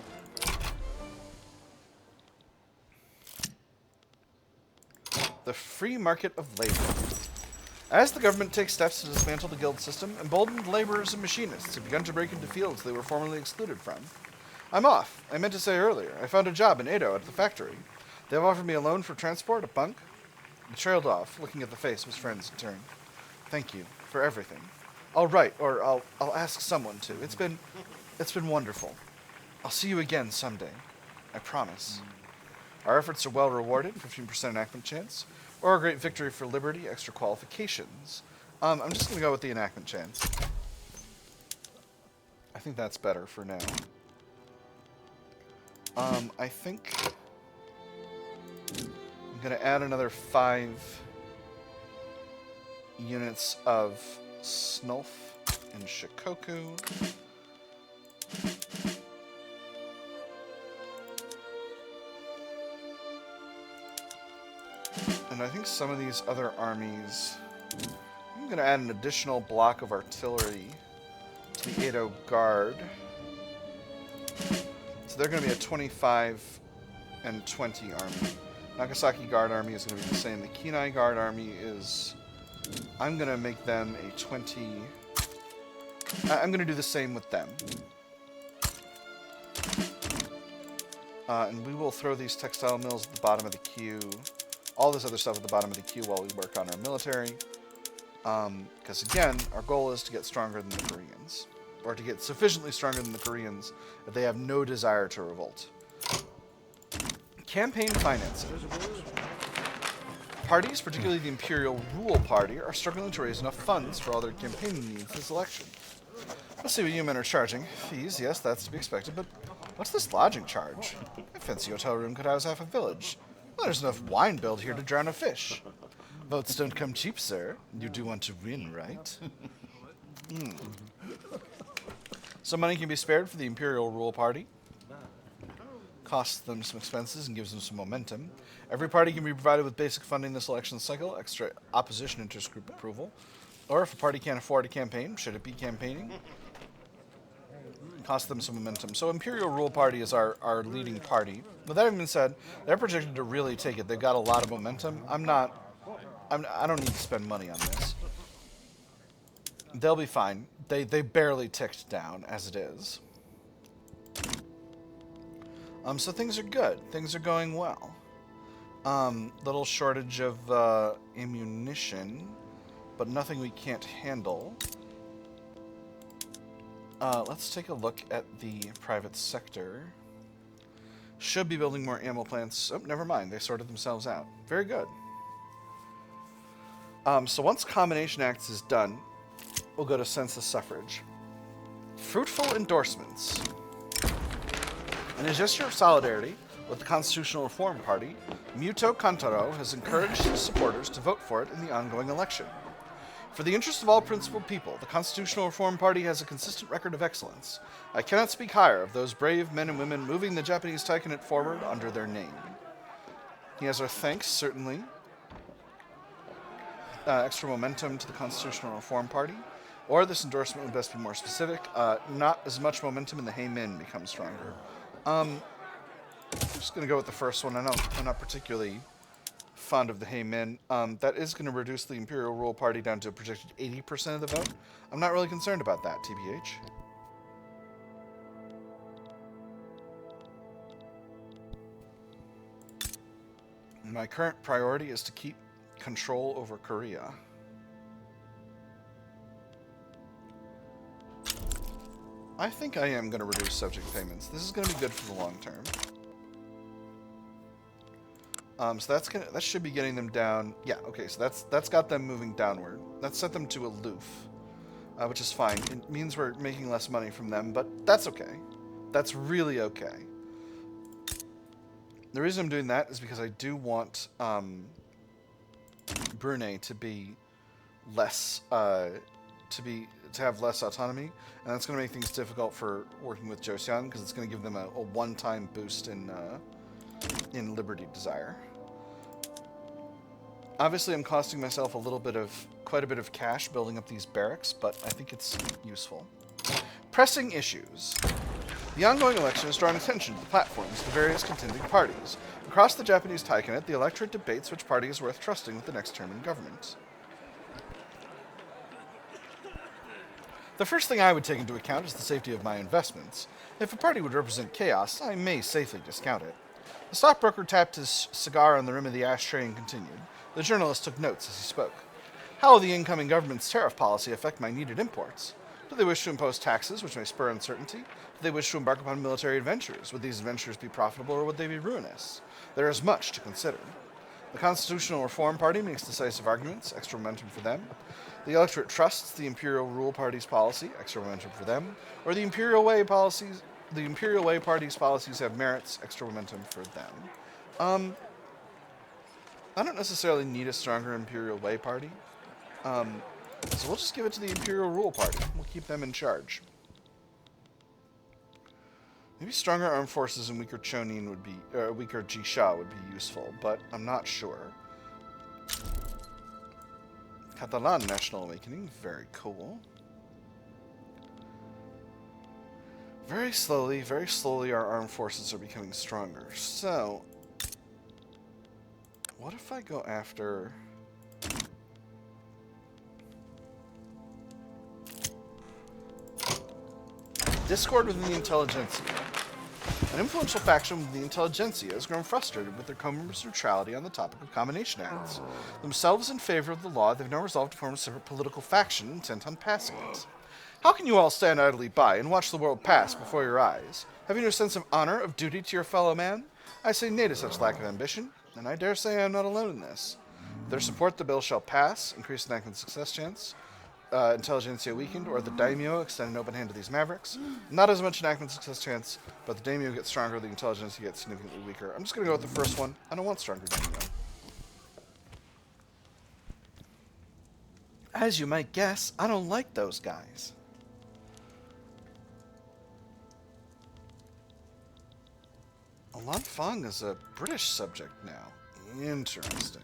The free market of labor. As the government takes steps to dismantle the guild system, emboldened laborers and machinists have begun to break into fields they were formerly excluded from. I'm off. I meant to say earlier, I found a job in Edo at the factory. They have offered me a loan for transport, a bunk. He trailed off, looking at the face of his friends in turn. Thank you for everything. I'll write, or I'll ask someone to. It's been wonderful. I'll see you again someday. I promise. Our efforts are well rewarded, 15% enactment chance, or a great victory for liberty, extra qualifications. I'm just going to go with the enactment chance. I think that's better for now. I think I'm going to add another 5 units of Snulf and Shikoku. And I think some of these other armies, I'm going to add an additional block of artillery to the Edo Guard. So they're going to be a 25 and 20 army. Nagasaki Guard Army is going to be the same. The Kinai Guard Army is... I'm going to make them a 20... I'm going to do the same with them. And we will throw these textile mills at the bottom of the queue. All this other stuff at the bottom of the queue while we work on our military. Because again, our goal is to get stronger than the Koreans. Or to get sufficiently stronger than the Koreans that they have no desire to revolt. Campaign financing. Parties, particularly the Imperial Rule Party, are struggling to raise enough funds for all their campaigning needs this election. Let's see what you men are charging. Fees, yes, that's to be expected, but what's this lodging charge? A fancy hotel room could house half a village. Well, there's enough wine billed here to drown a fish. Votes don't come cheap, sir. You do want to win, right? Some money can be spared for the Imperial Rule Party. Costs them some expenses and gives them some momentum. Every party can be provided with basic funding this election cycle, extra opposition interest group approval. Or if a party can't afford a campaign, should it be campaigning? Cost them some momentum. So Imperial Rule Party is our leading party. With that being said, they're projected to really take it. They've got a lot of momentum. I don't need to spend money on this. They'll be fine. They barely ticked down as it is. So things are good. Things are going well. Little shortage of ammunition, but nothing we can't handle. Let's take a look at the private sector. Should be building more ammo plants. Oh, never mind. They sorted themselves out. Very good. So once Combination Acts is done, we'll go to Census Suffrage. Fruitful endorsements. In a gesture of solidarity, With the Constitutional Reform Party, Muto Kantaro has encouraged his supporters to vote for it in the ongoing election. For the interest of all principled people, the Constitutional Reform Party has a consistent record of excellence. I cannot speak higher of those brave men and women moving the Japanese Taikunate forward under their name. He has our thanks, certainly. Extra momentum to the Constitutional Reform Party. Or this endorsement would best be more specific. Not as much momentum and the Hey Min becomes stronger. I'm just going to go with the first one. I'm not particularly fond of the Hey Min. That is going to reduce the Imperial Rule Party down to a projected 80% of the vote. I'm not really concerned about that, TBH. My current priority is to keep control over Korea. I think I am going to reduce subject payments. This is going to be good for the long term. So that should be getting them down. Yeah, okay, so that's got them moving downward. That set them to aloof, which is fine. It means we're making less money from them, but that's okay. That's really okay. The reason I'm doing that is because I do want Brunei to be less to have less autonomy, and that's going to make things difficult for working with Joseon because it's going to give them a one-time boost in liberty desire. Obviously, I'm costing myself quite a bit of cash building up these barracks, but I think it's useful. Pressing issues. The ongoing election has drawn attention to the platforms of the various contending parties. Across the Japanese Taikunate, the electorate debates which party is worth trusting with the next term in government. The first thing I would take into account is the safety of my investments. If a party would represent chaos, I may safely discount it. The stockbroker tapped his cigar on the rim of the ashtray and continued. The journalist took notes as he spoke. How will the incoming government's tariff policy affect my needed imports? Do they wish to impose taxes which may spur uncertainty? Do they wish to embark upon military adventures? Would these adventures be profitable or would they be ruinous? There is much to consider. The Constitutional Reform Party makes decisive arguments, extra momentum for them. The electorate trusts the Imperial Rule Party's policy, extra momentum for them. Or the Imperial Way Party's policies have merits, extra momentum for them. I don't necessarily need a stronger Imperial Way Party. So we'll just give it to the Imperial Rule Party. We'll keep them in charge. Maybe stronger armed forces and weaker chonin would be, weaker Jisha would be useful, but I'm not sure. Catalan National Awakening, very cool. Very slowly our armed forces are becoming stronger. So, what if I go after... Discord within the intelligentsia. An influential faction within the intelligentsia has grown frustrated with their commerce neutrality on the topic of combination acts. Themselves in favor of the law, they've now resolved to form a separate political faction intent on passing it. How can you all stand idly by and watch the world pass before your eyes? Having no sense of honor, of duty to your fellow man? I say nay to such lack of ambition, and I dare say I am not alone in this. With their support, the bill shall pass, increase enactment success chance, intelligentsia weakened, or the daimyo extend an open hand to these mavericks. Not as much enactment success chance, but the daimyo gets stronger, the intelligentsia gets significantly weaker. I'm just going to go with the first one. I don't want stronger daimyo. As you might guess, I don't like those guys. Lanfang is a British subject now. Interesting.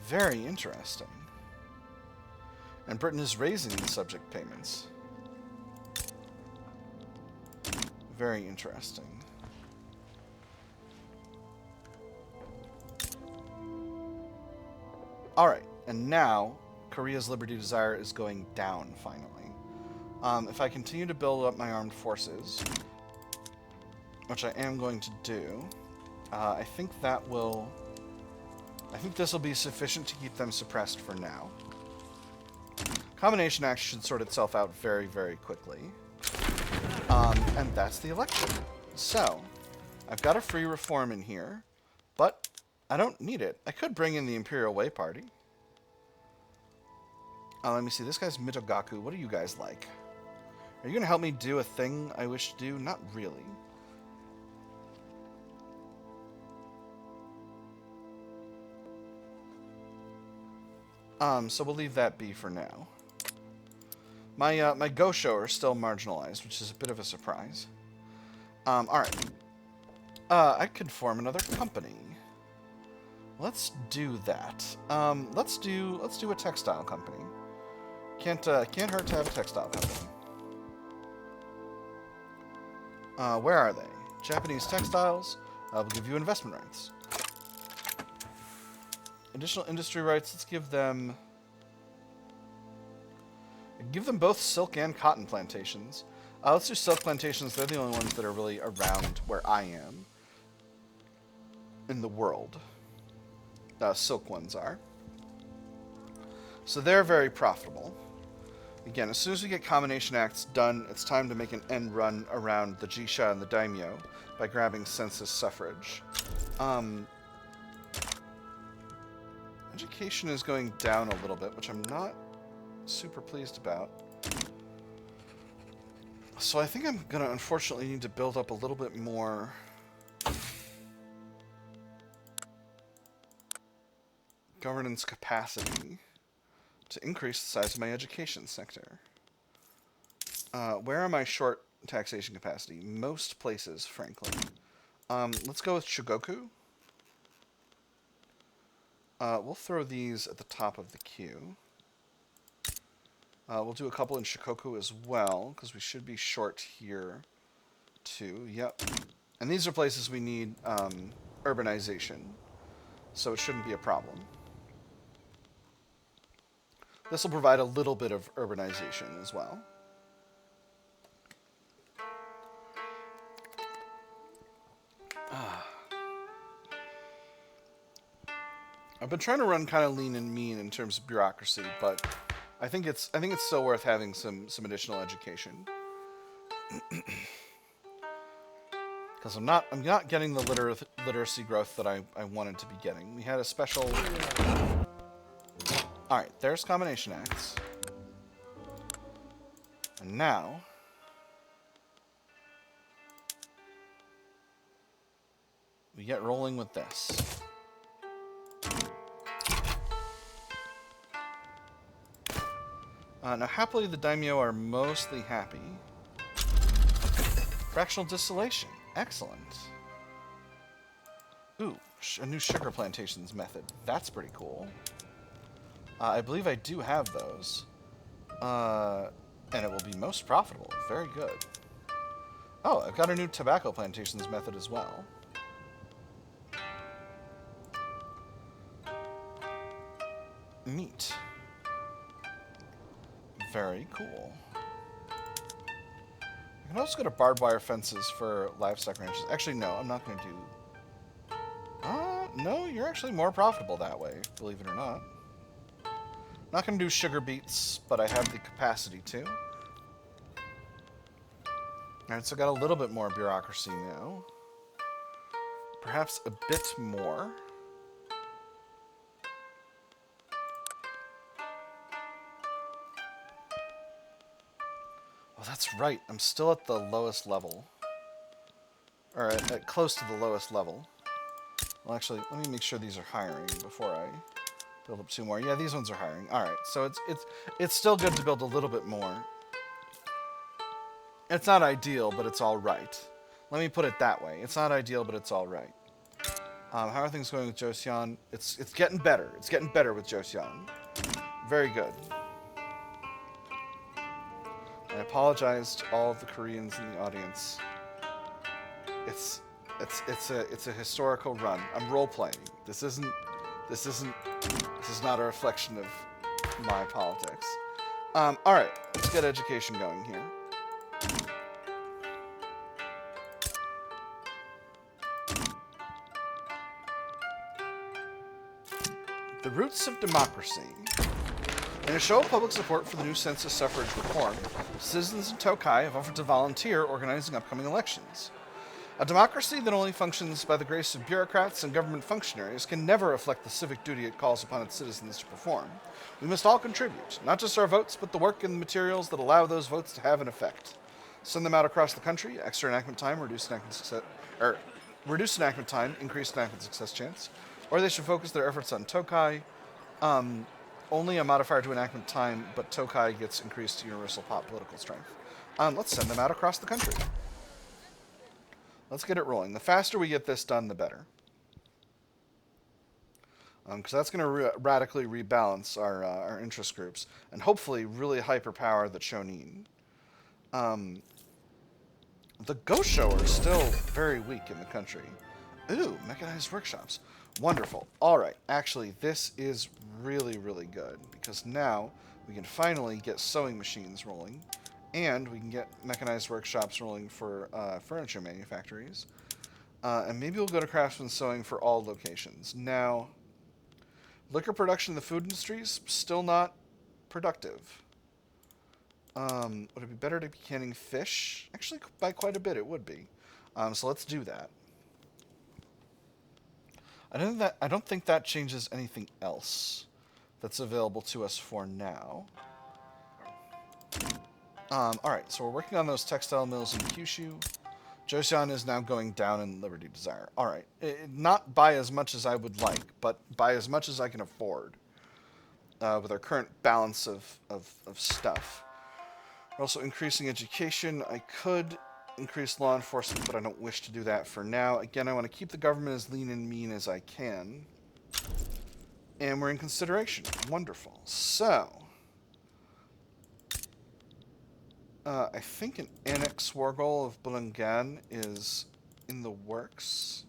Very interesting. And Britain is raising the subject payments. Very interesting. Alright, and now Korea's liberty desire is going down, finally. If I continue to build up my armed forces, which I am going to do, I think this will be sufficient to keep them suppressed for now. Combination action should sort itself out very, very quickly. And that's the election. So, I've got a free reform in here, but I don't need it. I could bring in the Imperial Way Party. Let me see. This guy's Mitogaku. What do you guys like? Are you going to help me do a thing I wish to do? Not really. So we'll leave that be for now. My Gosho are still marginalized, which is a bit of a surprise. All right. I could form another company. Let's do that. Let's do a textile company. Can't hurt to have a textile company. Where are they? Japanese textiles. We'll give you investment rights. Additional industry rights. Let's give them. Give them both silk and cotton plantations. Let's do silk plantations. They're the only ones that are really around where I am in the world. Silk ones are. So they're very profitable. Again, as soon as we get combination acts done, it's time to make an end run around the Jisha and the Daimyo by grabbing census suffrage. Education is going down a little bit, which I'm not super pleased about. So I think I'm going to unfortunately need to build up a little bit more governance capacity to increase the size of my education sector. Where am I short taxation capacity? Most places, frankly. Let's go with Shigoku. We'll throw these at the top of the queue. We'll do a couple in Shikoku as well, because we should be short here, too. Yep. And these are places we need urbanization, so it shouldn't be a problem. This will provide a little bit of urbanization as well. I've been trying to run kind of lean and mean in terms of bureaucracy, but I think it's still worth having some additional education. Because I'm not getting the literacy growth that I wanted to be getting. We had a special. All right, there's combination acts, and now we get rolling with this. Now, happily, the daimyo are mostly happy. Fractional distillation. Excellent. Ooh, a new sugar plantations method. That's pretty cool. I believe I do have those. And it will be most profitable. Very good. Oh, I've got a new tobacco plantations method as well. Neat. Very cool. I can also go to barbed wire fences for livestock ranches. Actually, no, I'm not going to do... no, you're actually more profitable that way, believe it or not. Not going to do sugar beets, but I have the capacity to. Alright, so I got a little bit more bureaucracy now. Perhaps a bit more. Oh, that's right. I'm still at the lowest level. Or at close to the lowest level. Well, actually, let me make sure these are hiring before I build up two more. Yeah, these ones are hiring. All right, so it's still good to build a little bit more. It's not ideal, but it's all right. Let me put it that way. It's not ideal, but it's all right. How are things going with Joseon? It's getting better. It's getting better with Joseon. Very good. I apologize to all of the Koreans in the audience. It's a historical run. I'm role playing. This is not a reflection of my politics. All right, let's get education going here. The roots of democracy. In a show of public support for the new census suffrage reform, citizens in Tokai have offered to volunteer organizing upcoming elections. A democracy that only functions by the grace of bureaucrats and government functionaries can never reflect the civic duty it calls upon its citizens to perform. We must all contribute, not just our votes, but the work and the materials that allow those votes to have an effect. Send them out across the country, extra enactment time, reduce enactment time, increase enactment success chance, or they should focus their efforts on Tokai. only a modifier to enactment time, but Tokai gets increased universal political strength. Let's send them out across the country. Let's get it rolling. The faster we get this done, the better. Because that's going to radically rebalance our interest groups and hopefully really hyperpower the chonin. The Gosho are still very weak in the country. Ooh, mechanized workshops. Wonderful. All right, actually, this is really, really good because now we can finally get sewing machines rolling, and we can get mechanized workshops rolling for furniture manufactories. And maybe we'll go to craftsman sewing for all locations. Now, liquor production in the food industry is still not productive. Would it be better to be canning fish? Actually, by quite a bit it would be. So let's do that. I don't think that changes anything else that's available to us for now. Alright, so we're working on those textile mills in Kyushu. Joseon is now going down in Liberty Desire. Alright, not by as much as I would like, but by as much as I can afford. With our current balance of stuff. We're also increasing education. I could increase law enforcement, but I don't wish to do that for now. Again, I want to keep the government as lean and mean as I can. And we're in consideration. Wonderful. So, I think an annex war goal of Bulangan is in the works.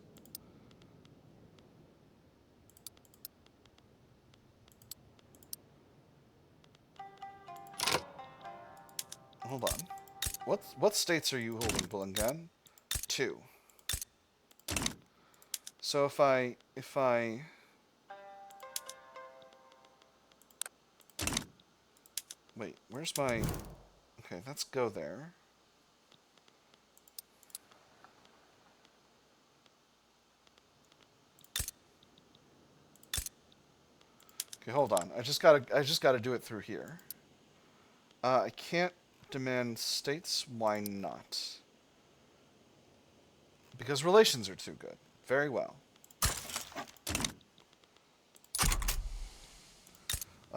Hold on. What states are you holding, Bulangan? 2. So if I wait, where's my... Okay, let's go there. Okay, hold on. I just gotta do it through here. I can't demand states. Why not? Because relations are too good. Very well.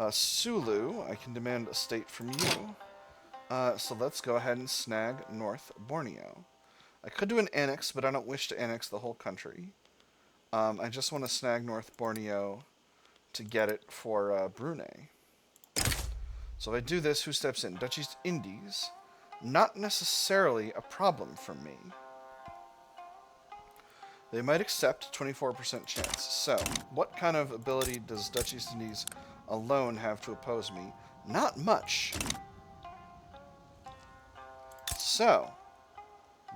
Sulu, I can demand a state from you. So let's go ahead and snag North Borneo. I could do an annex, but I don't wish to annex the whole country. I just want to snag North Borneo to get it for Brunei. So if I do this, who steps in? Dutch East Indies. Not necessarily a problem for me. They might accept 24% chance. So, what kind of ability does Dutch East Indies alone have to oppose me? Not much. So,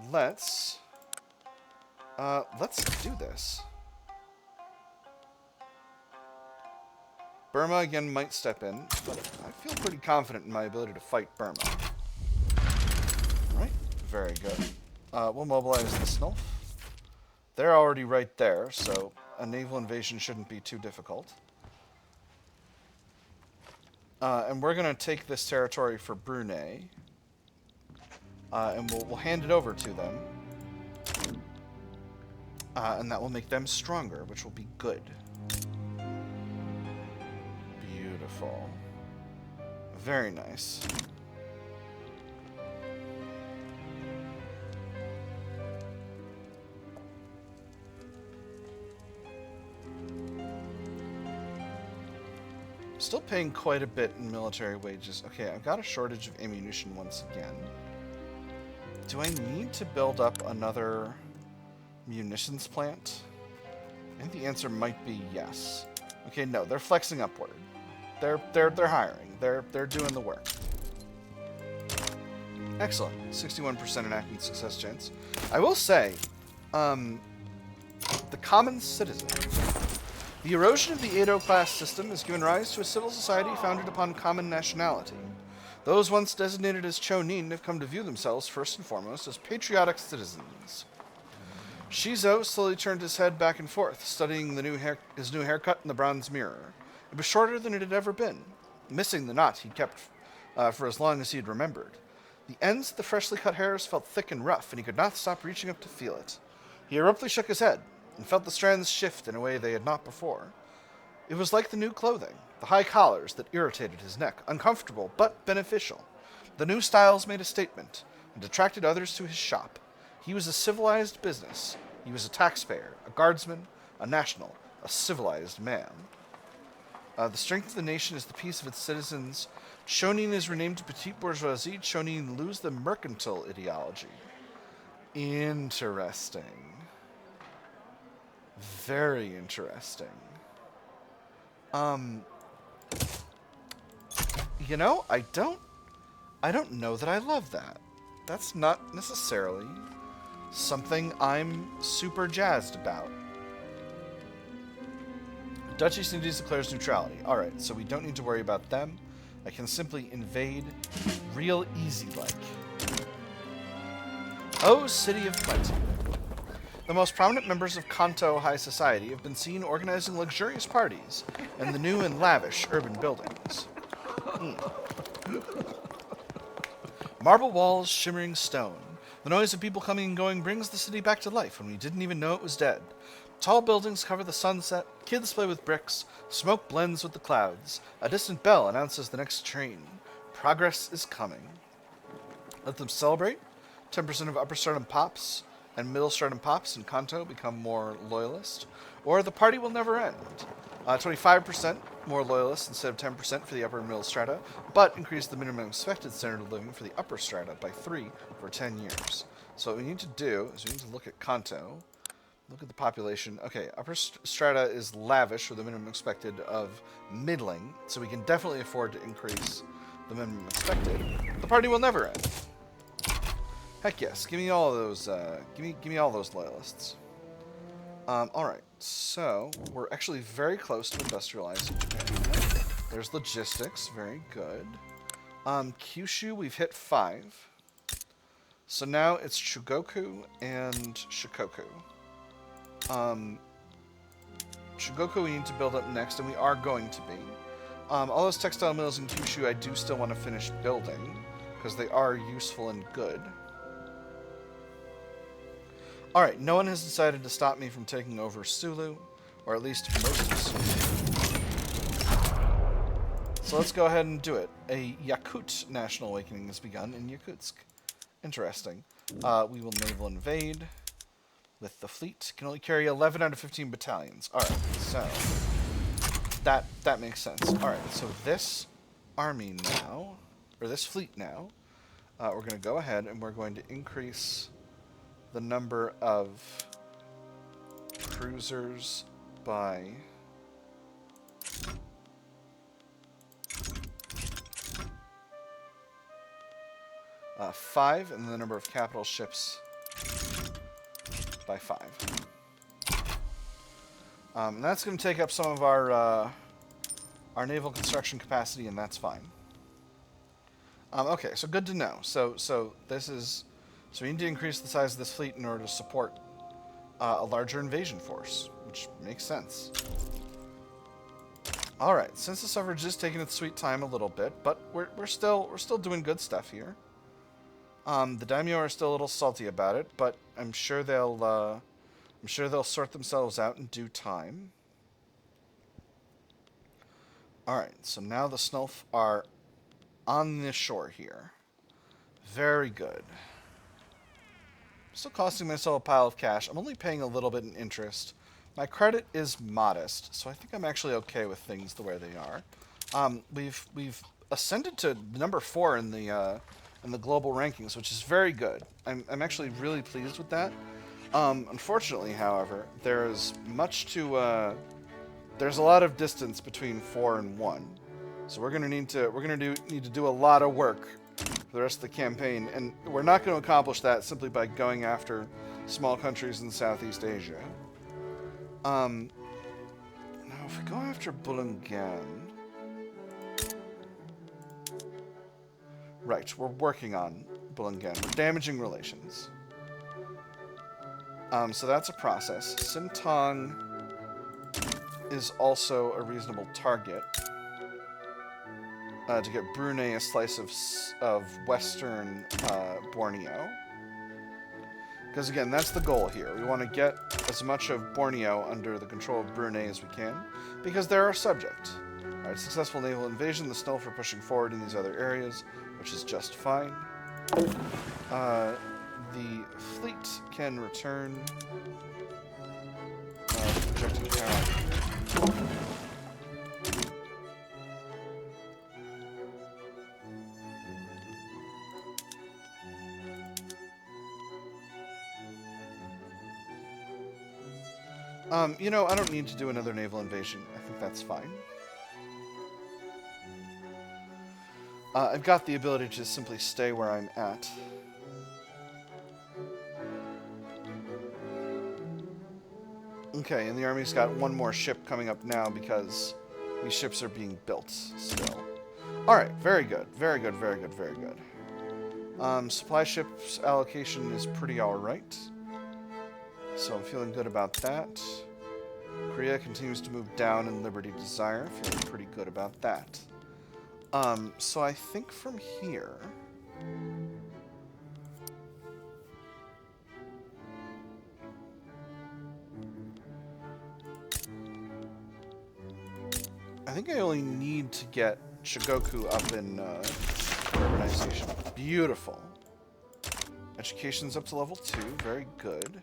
let's do this. Burma again might step in, but I feel pretty confident in my ability to fight Burma. Right, very good. We'll mobilize the Snulf. They're already right there, so a naval invasion shouldn't be too difficult. And we're going to take this territory for Brunei. And we'll hand it over to them. And that will make them stronger, which will be good. Beautiful. Very nice. Still paying quite a bit in military wages. Okay, I've got a shortage of ammunition once again. Do I need to build up another munitions plant? I think the answer might be yes. Okay, no, they're flexing upward. They're hiring. They're doing the work. Excellent. 61% enactment success chance. I will say, the common citizen. The erosion of the Edo class system has given rise to a civil society founded upon common nationality. Those once designated as chonin have come to view themselves first and foremost as patriotic citizens. Shizo slowly turned his head back and forth, studying his new haircut in the bronze mirror. It was shorter than it had ever been, missing the knot he'd kept for as long as he had remembered. The ends of the freshly cut hairs felt thick and rough, and he could not stop reaching up to feel it. He abruptly shook his head, and felt the strands shift in a way they had not before. It was like the new clothing. The high collars that irritated his neck, uncomfortable but beneficial. The new styles made a statement and attracted others to his shop. He was a civilized business. He was a taxpayer, a guardsman, a national, a civilized man. The strength of the nation is the peace of its citizens. Chonin is renamed to petite bourgeoisie. Chonin lose the mercantile ideology. Interesting. Very interesting. You know, I don't know that I love that. That's not necessarily something I'm super jazzed about. Dutch East Indies declares neutrality. Alright, so we don't need to worry about them. I can simply invade real easy-like. Oh, City of Plenty. The most prominent members of Kanto high society have been seen organizing luxurious parties in the new and lavish urban buildings. Marble walls, shimmering stone. The noise of people coming and going brings the city back to life when we didn't even know it was dead. Tall buildings cover the sunset, kids play with bricks, smoke blends with the clouds. A distant bell announces the next train. Progress is coming. Let them celebrate. 10% of upper stratum pops and middle stratum pops in Kanto become more loyalist. Or the party will never end. 25% more loyalists instead of 10% for the upper and middle strata, but increase the minimum expected standard of living for the upper strata by 3 for 10 years. So what we need to do is we need to look at Kanto. Look at the population. Okay, upper strata is lavish with a minimum expected of middling, so we can definitely afford to increase the minimum expected. The party will never end. Heck yes, give me all of those. Give me all those loyalists. All right, so we're actually very close to industrializing Japan. There's logistics, very good. Kyushu, we've hit 5. So now it's Chugoku and Shikoku. Chugoku we need to build up next, and we are going to be. All those textile mills in Kyushu I do still want to finish building, because they are useful and good. Alright, no one has decided to stop me from taking over Sulu, or at least most of Sulu. So let's go ahead and do it. A Yakut national awakening has begun in Yakutsk. Interesting. We will naval invade with the fleet. Can only carry 11 out of 15 battalions. Alright, so that makes sense. Alright, so this army now, or this fleet now, we're going to go ahead and we're going to increase the number of cruisers by 5, and the number of capital ships by 5. And that's going to take up some of our naval construction capacity, and that's fine. Okay, so good to know. So this is. So we need to increase the size of this fleet in order to support a larger invasion force, which makes sense. All right, Census Suffrage is taking its sweet time a little bit, but we're still doing good stuff here. The daimyo are still a little salty about it, but I'm sure they'll sort themselves out in due time. All right, so now the Snulf are on the shore here. Very good. Still costing myself a pile of cash. I'm only paying a little bit in interest. My credit is modest, so I think I'm actually okay with things the way they are. We've ascended to number 4 in the global rankings, which is very good. I'm actually really pleased with that. Unfortunately, however, there's a lot of distance between 4 and 1, so we're gonna need to do a lot of work for the rest of the campaign, and we're not going to accomplish that simply by going after small countries in Southeast Asia. Now, if we go after Bulungan... Right, we're working on Bulungan. We're damaging relations. So that's a process. Sintong is also a reasonable target. To get Brunei a slice of western Borneo. Because again, that's the goal here. We want to get as much of Borneo under the control of Brunei as we can, because they're our subject. Alright, successful naval invasion. The Snulf are pushing forward in these other areas, which is just fine. The fleet can return. Projecting power. You know, I don't need to do another naval invasion. I think that's fine. I've got the ability to simply stay where I'm at. Okay, and the Army's got one more ship coming up now because these ships are being built still. Alright, very good. Very good, very good, very good. Supply ships allocation is pretty alright. So I'm feeling good about that. Korea continues to move down in Liberty Desire. Feeling pretty good about that. So I think from here... I think I only need to get Shigoku up in urbanization. Beautiful. Education's up to level 2. Very good.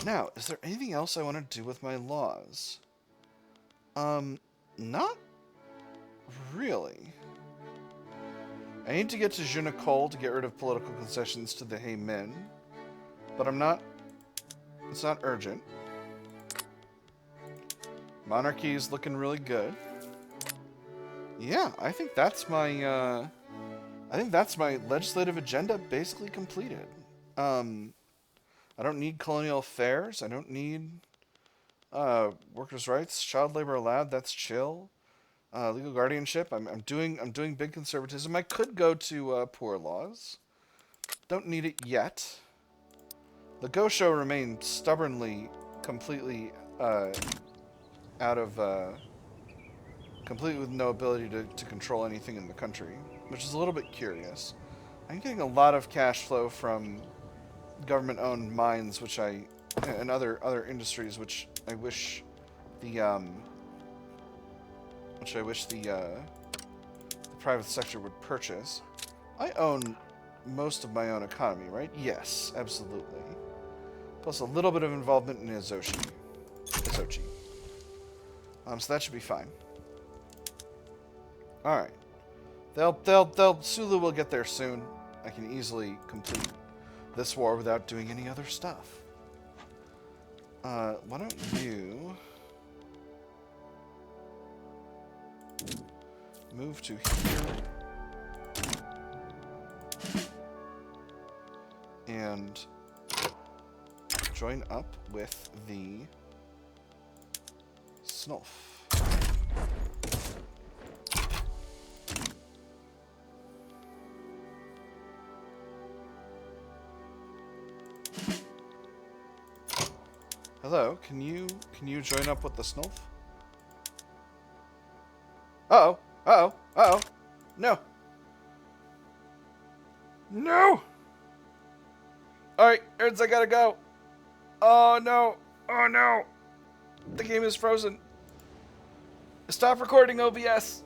Now, is there anything else I want to do with my laws? Not really. I need to get to Junakol to get rid of political concessions to the Heimin, but I'm not... It's not urgent. Monarchy is looking really good. Yeah, I think that's my legislative agenda basically completed. I don't need colonial affairs. I don't need workers' rights, child labor allowed. That's chill. Legal guardianship. I'm doing big conservatism. I could go to poor laws. Don't need it yet. The Gosho remains stubbornly, completely completely with no ability to control anything in the country, which is a little bit curious. I'm getting a lot of cash flow from government-owned mines, and other industries, which I wish the private sector would purchase. I own most of my own economy, right? Yes, absolutely. Plus a little bit of involvement in Azochi. So that should be fine. All right. Sulu will get there soon. I can easily complete this war without doing any other stuff. Why don't you move to here and join up with the Snulf. Hello, can you join up with the Snulf? Uh-oh. Uh-oh. Uh-oh. No. No! Alright, nerds, I gotta go. Oh, no. Oh, no. The game is frozen. Stop recording, OBS.